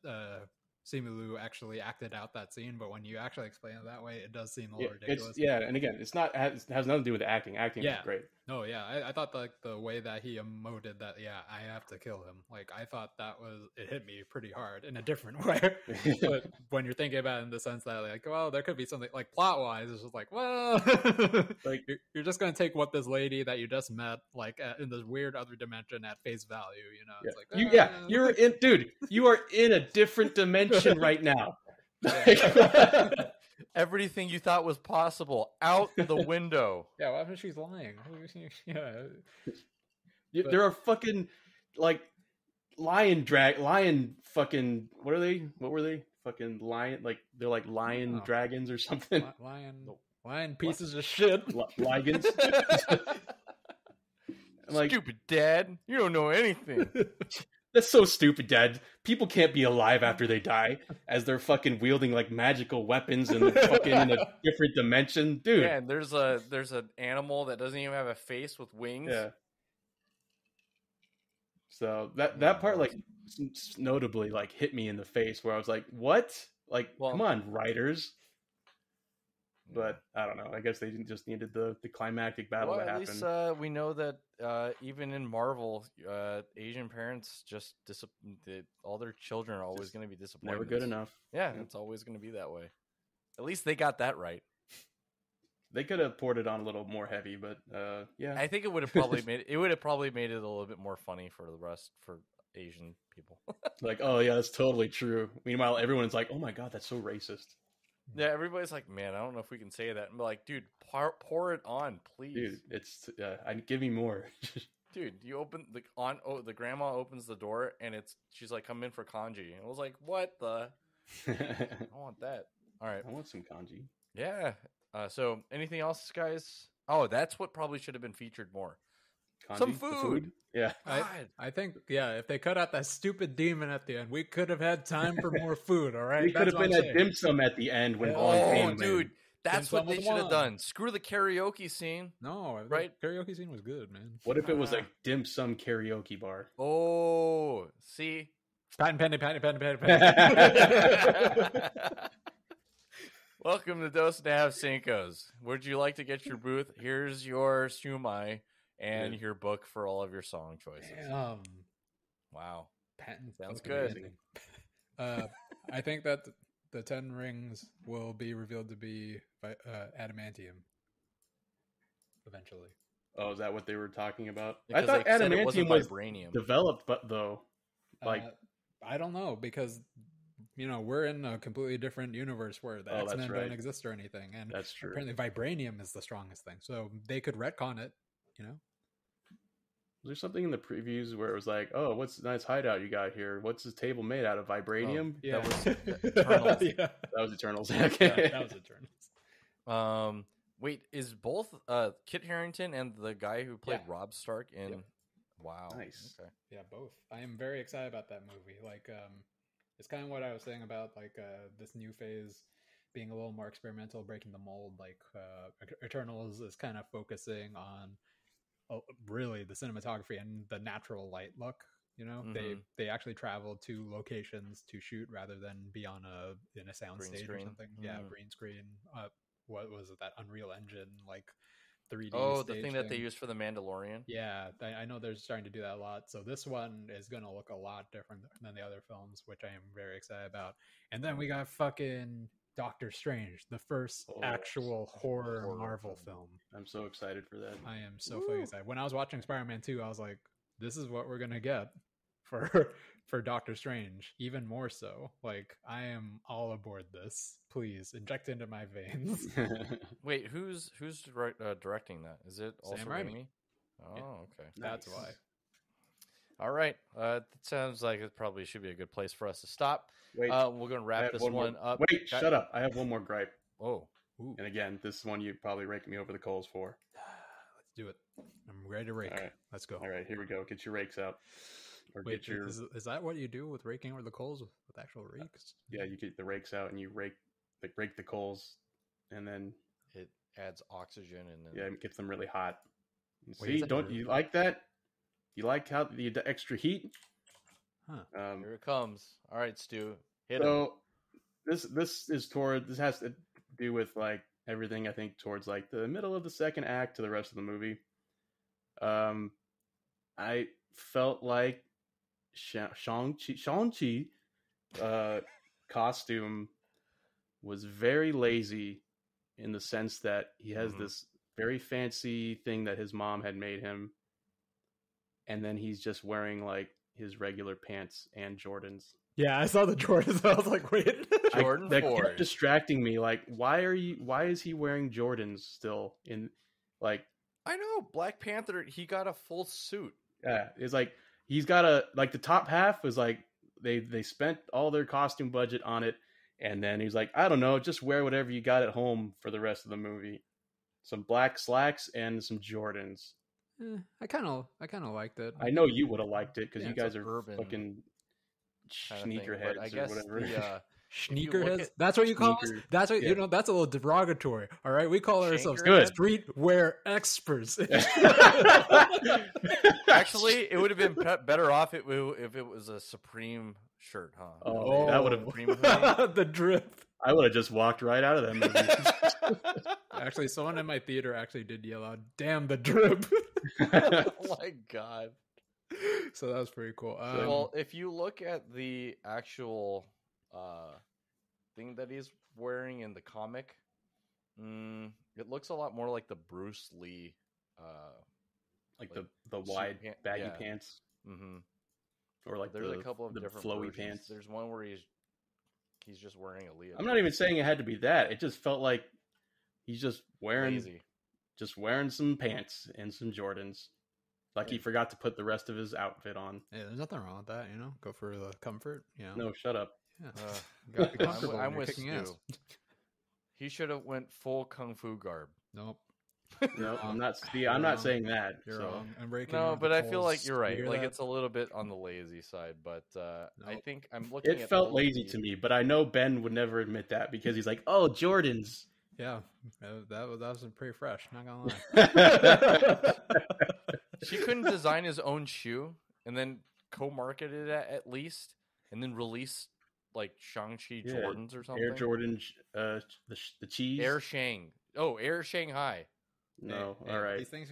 Speaker 3: Simu Liu actually acted out that scene, but when you actually explain it that way, it does seem a little ridiculous.
Speaker 2: And again, it has nothing to do with the acting. Acting is great.
Speaker 3: No, yeah, I thought like the way that he emoted that, I have to kill him. Like, I thought it hit me pretty hard in a different way. But when you're thinking about it in the sense that like, well, there could be something like plot wise, it's just like, well, like you're just gonna take what this lady that you just met like in this weird other dimension at face value, you know? It's like,
Speaker 2: you're in, dude. You are in a different dimension right now.
Speaker 1: Everything you thought was possible out the window.
Speaker 3: Yeah, what if she's lying? Yeah.
Speaker 2: There are fucking like lion fucking, what are they? What were they? Fucking lion, like they're like lion dragons or something.
Speaker 3: Lion pieces of shit.
Speaker 2: Ligans.
Speaker 1: Like, stupid dad, you don't know anything.
Speaker 2: That's so stupid, Dad. People can't be alive after they die, as they're fucking wielding like magical weapons and they're fucking in a different dimension, dude.
Speaker 1: Yeah, and there's an animal that doesn't even have a face with wings.
Speaker 2: Yeah. So that part like notably like hit me in the face, where I was like, "What? Like, come on, writers." But I don't know. I guess they just needed the climactic battle to happen.
Speaker 1: At least we know that even in Marvel, Asian parents just all their children are always going to be disappointed.
Speaker 2: Never good enough.
Speaker 1: Yeah, it's always going to be that way. At least they got that right.
Speaker 2: They could have poured it on a little more heavy, but yeah.
Speaker 1: I think it would have probably made it a little bit more funny for Asian people.
Speaker 2: Like, oh yeah, that's totally true. Meanwhile, everyone's like, oh my god, that's so racist.
Speaker 1: Yeah, everybody's like, man, I don't know if we can say that. And be like, dude, pour it on, please.
Speaker 2: Dude, it's give me more.
Speaker 1: Dude, you open the grandma opens the door and she's like, come in for kanji. And I was like, what the? I want that. All right,
Speaker 2: I want some kanji.
Speaker 1: Yeah. So anything else, guys? Oh, that's what probably should have been featured more.
Speaker 2: Kanji?
Speaker 1: Some food.
Speaker 2: Yeah.
Speaker 3: I think, if they cut out that stupid demon at the end, we could have had time for more food, all right?
Speaker 2: We could have been at dim sum at the end when Vaughn came.
Speaker 1: Dude, that's what they should have done. Screw the karaoke scene.
Speaker 3: No,
Speaker 1: right?
Speaker 3: The karaoke scene was good, man.
Speaker 2: What if it was a dim sum karaoke bar?
Speaker 1: Oh, see?
Speaker 3: Penny.
Speaker 1: Welcome to Dos and a Half Cincos. Would you like to get your booth? Here's your shumai and your book for all of your song choices. Wow. Sounds good.
Speaker 3: I think that the 10 rings will be revealed to be adamantium eventually.
Speaker 2: Oh, is that what they were talking about?
Speaker 1: Because
Speaker 2: I thought adamantium was
Speaker 1: vibranium
Speaker 2: developed, but though, like
Speaker 3: I don't know, because we're in a completely different universe where the X-Men don't exist or anything, and
Speaker 2: that's true.
Speaker 3: Apparently, vibranium is the strongest thing, so they could retcon it.
Speaker 2: Was there something in the previews where it was like, "Oh, what's a nice hideout you got here? What's this table made out of? Vibranium?"
Speaker 3: Yeah,
Speaker 1: that was Eternals.
Speaker 2: That was Eternals. Okay.
Speaker 3: Yeah, that was Eternals.
Speaker 1: Wait, is both Kit Harington and the guy who played Robb Stark in? Yep. Wow,
Speaker 2: nice.
Speaker 1: Okay.
Speaker 3: Yeah, both. I am very excited about that movie. Like, it's kind of what I was saying about like this new phase being a little more experimental, breaking the mold. Like, Eternals is kind of focusing on really the cinematography and the natural light look. They actually traveled to locations to shoot rather than be in a sound stage or something. Yeah, green screen. What was it, that Unreal Engine, like 3D?
Speaker 1: Oh, the thing that they used for the Mandalorian.
Speaker 3: Yeah, I know they're starting to do that a lot. So this one is going to look a lot different than the other films, which I am very excited about. And then we got fucking Doctor Strange, the first actual horror Marvel film.
Speaker 2: I'm so excited for that.
Speaker 3: I am so fucking excited. When I was watching Spider-Man 2, I was like, this is what we're going to get for Doctor Strange, even more so. Like, I am all aboard this. Please inject into my veins.
Speaker 1: Wait, who's directing that? Is it also
Speaker 3: Sam Raimi?
Speaker 1: Oh, okay.
Speaker 3: That's why.
Speaker 1: All right. That sounds like it probably should be a good place for us to stop.
Speaker 2: Wait,
Speaker 1: we're going to wrap this one up.
Speaker 2: Wait, shut up. I have one more gripe.
Speaker 1: Oh.
Speaker 2: Ooh. And again, this is one you probably rake me over the coals for.
Speaker 3: Let's do it. I'm ready to rake. All right. Let's go.
Speaker 2: All right, here we go. Get your rakes out.
Speaker 3: Or wait, is that what you do with raking over the coals with actual rakes?
Speaker 2: Yeah, you get the rakes out and you rake the coals, and then
Speaker 1: it adds oxygen, and then
Speaker 2: it gets them really hot. See, don't you like that? You like how the extra heat?
Speaker 3: Huh.
Speaker 1: Here it comes. All right, Stu, hit it.
Speaker 2: So this has to do with like everything, I think, towards like the middle of the second act to the rest of the movie. I felt like Shang-Chi costume was very lazy in the sense that he has this very fancy thing that his mom had made him, and then he's just wearing like his regular pants and Jordans.
Speaker 3: Yeah, I saw the Jordans. I was like, wait.
Speaker 2: That kept distracting me. Like, why is he wearing Jordans still in, like...
Speaker 1: I know, Black Panther, he got a full suit.
Speaker 2: Yeah, it's like, he's got the top half was like, they spent all their costume budget on it, and then he's like, I don't know, just wear whatever you got at home for the rest of the movie. Some black slacks and some Jordans.
Speaker 3: I kind of liked it.
Speaker 2: I know you would have liked it, because you guys are
Speaker 1: urban
Speaker 2: fucking sneakerheads
Speaker 1: I guess
Speaker 2: or whatever.
Speaker 3: Sneakerheads? That's what you call us? That's what that's a little derogatory. All right, we call ourselves streetwear experts.
Speaker 1: Actually, it would have been better off if it was a Supreme shirt, huh?
Speaker 2: Oh, that would have
Speaker 3: the drip.
Speaker 2: I would have just walked right out of that movie.
Speaker 3: Actually, someone in my theater actually did yell out, "Damn the drip!"
Speaker 1: Oh my god!
Speaker 3: So that was pretty cool.
Speaker 1: Well, if you look at the actual thing that he's wearing in the comic, it looks a lot more like the Bruce Lee,
Speaker 2: like the wide baggy pants.
Speaker 1: Mm-hmm.
Speaker 2: Or like
Speaker 1: there's a couple of different
Speaker 2: flowy
Speaker 1: versions.
Speaker 2: pants.
Speaker 1: There's one where he's just wearing a Leotard.
Speaker 2: I'm not even saying it had to be that. It just felt like he's just wearing some pants and some Jordans. Like he forgot to put the rest of his outfit on.
Speaker 3: Yeah, there's nothing wrong with that, Go for the comfort,
Speaker 2: No, shut up.
Speaker 3: Yeah.
Speaker 1: I'm with Stu. He should have went full kung fu garb.
Speaker 3: Nope.
Speaker 2: No, I'm not. I'm not saying that.
Speaker 3: You're wrong.
Speaker 1: No, but I feel like you're right. Like it's a little bit on the lazy side, but I think I'm looking.
Speaker 2: It felt lazy to me, but I know Ben would never admit that because he's like, "Oh, Jordans."
Speaker 3: Yeah, that was pretty fresh. Not gonna lie.
Speaker 1: She couldn't design his own shoe and then co-market it at least, and then release like Shang-Chi Jordans or something.
Speaker 2: Air Jordan, the cheese.
Speaker 1: Air Shang. Oh, Air Shanghai.
Speaker 2: No, all right.
Speaker 3: These things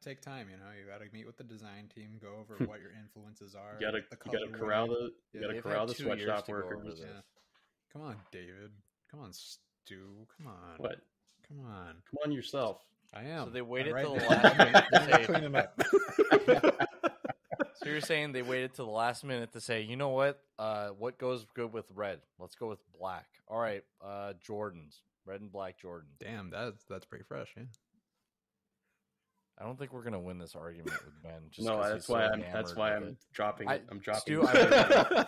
Speaker 3: take time, You got to meet with the design team, go over what your influences are.
Speaker 2: You gotta corral the sweatshop workers.
Speaker 3: Yeah. Come on, David. Come on, Stu. Come on.
Speaker 2: What?
Speaker 3: Come on.
Speaker 2: Come on yourself.
Speaker 3: I am.
Speaker 1: So they waited till the last minute to say,
Speaker 3: clean them up.
Speaker 1: So you're saying they waited till the last minute to say, you know what goes good with red? Let's go with black. All right, Jordans, red and black Jordans.
Speaker 3: Damn, that's pretty fresh. Yeah.
Speaker 1: I don't think we're gonna win this argument with Ben. Just
Speaker 2: No,
Speaker 1: 'cause
Speaker 2: that's
Speaker 1: he's so
Speaker 2: why
Speaker 1: enamored
Speaker 2: I'm
Speaker 1: with it.
Speaker 2: dropping. I'm dropping.
Speaker 1: Stu, I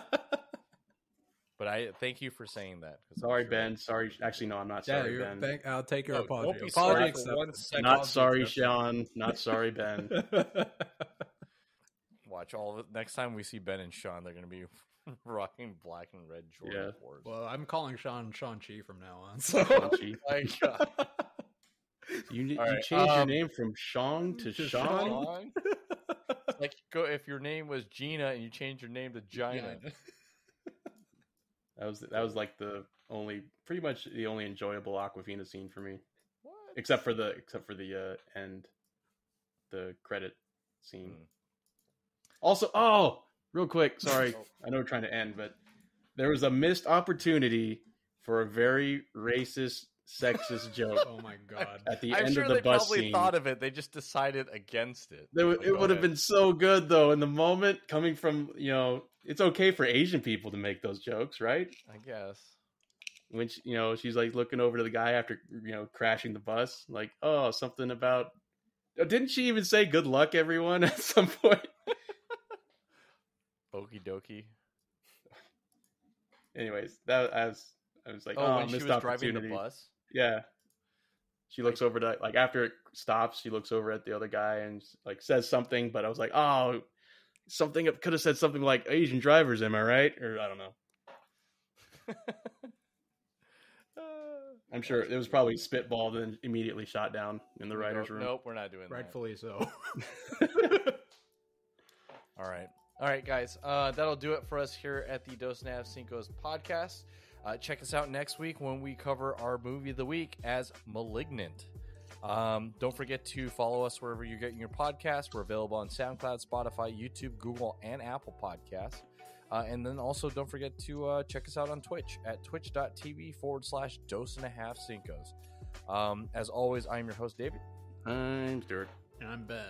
Speaker 1: But I thank you for saying that. 'Cause I'm
Speaker 2: Sorry,
Speaker 1: sure-
Speaker 2: Ben. Sorry. Actually, no, I'm not
Speaker 3: Yeah,
Speaker 2: sorry, Ben.
Speaker 3: I'll take your
Speaker 1: No,
Speaker 3: apology.
Speaker 1: don't be
Speaker 3: Apology
Speaker 1: sorry for
Speaker 3: accepted.
Speaker 1: one second.
Speaker 2: Not sorry,
Speaker 3: accepted.
Speaker 2: Sean. Not sorry, Ben.
Speaker 1: Watch all of it. Next time we see Ben and Sean, they're gonna be rocking black and red Jordan 4s.
Speaker 3: Well, I'm calling Shang-Chi from now on. So.
Speaker 2: Shang-Chi.
Speaker 1: My God.
Speaker 2: You
Speaker 1: All right,
Speaker 2: changed your name from Sean to
Speaker 3: to
Speaker 2: Sean?
Speaker 1: Sean? Like if your name was Gina and you changed your name to Gina.
Speaker 2: That was like pretty much the only enjoyable Aquafina scene for me,
Speaker 1: What?
Speaker 2: except for the end, the credit scene. Also, real quick, sorry, I know we're trying to end, but there was a missed opportunity for a very racist, sexist joke
Speaker 3: Oh my god.
Speaker 2: at the
Speaker 1: I'm
Speaker 2: end
Speaker 1: sure
Speaker 2: of the
Speaker 1: they
Speaker 2: bus
Speaker 1: probably
Speaker 2: scene.
Speaker 1: thought of it. They just decided against it.
Speaker 2: It would have been so good though in the moment, coming from it's okay for Asian people to make those jokes, right?
Speaker 1: I guess.
Speaker 2: When she's like looking over to the guy after crashing the bus, like, oh, something about. Didn't she even say "good luck, everyone" at some point?
Speaker 1: Okie dokie.
Speaker 2: Anyways, I was like,
Speaker 1: Oh, when she
Speaker 2: missed
Speaker 1: was driving the
Speaker 2: opportunity.
Speaker 1: bus.
Speaker 2: Yeah, she looks over to like after it stops, she looks over at the other guy and like says something, but I was like, oh, something could have said something like Asian drivers, am I right? Or I don't know. I'm sure it was probably spitballed and immediately shot down in the writer's room.
Speaker 1: Nope, we're not doing
Speaker 3: Rightfully so.
Speaker 1: that. All right, guys. That'll do it for us here at the Dos Nav Cinco's podcast. Check us out next week when we cover our movie of the week as Malignant. Don't forget to follow us wherever you're getting your podcasts. We're available on SoundCloud, Spotify, YouTube, Google, and Apple Podcasts. And then also don't forget to check us out on Twitch at twitch.tv/Dos1/2 Cincos. As always, I'm your host, David.
Speaker 2: I'm Stuart.
Speaker 3: And I'm Ben.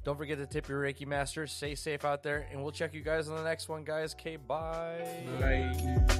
Speaker 1: Don't forget to tip your Reiki masters. Stay safe out there, and we'll check you guys on the next one, guys. Okay, bye.
Speaker 2: Bye.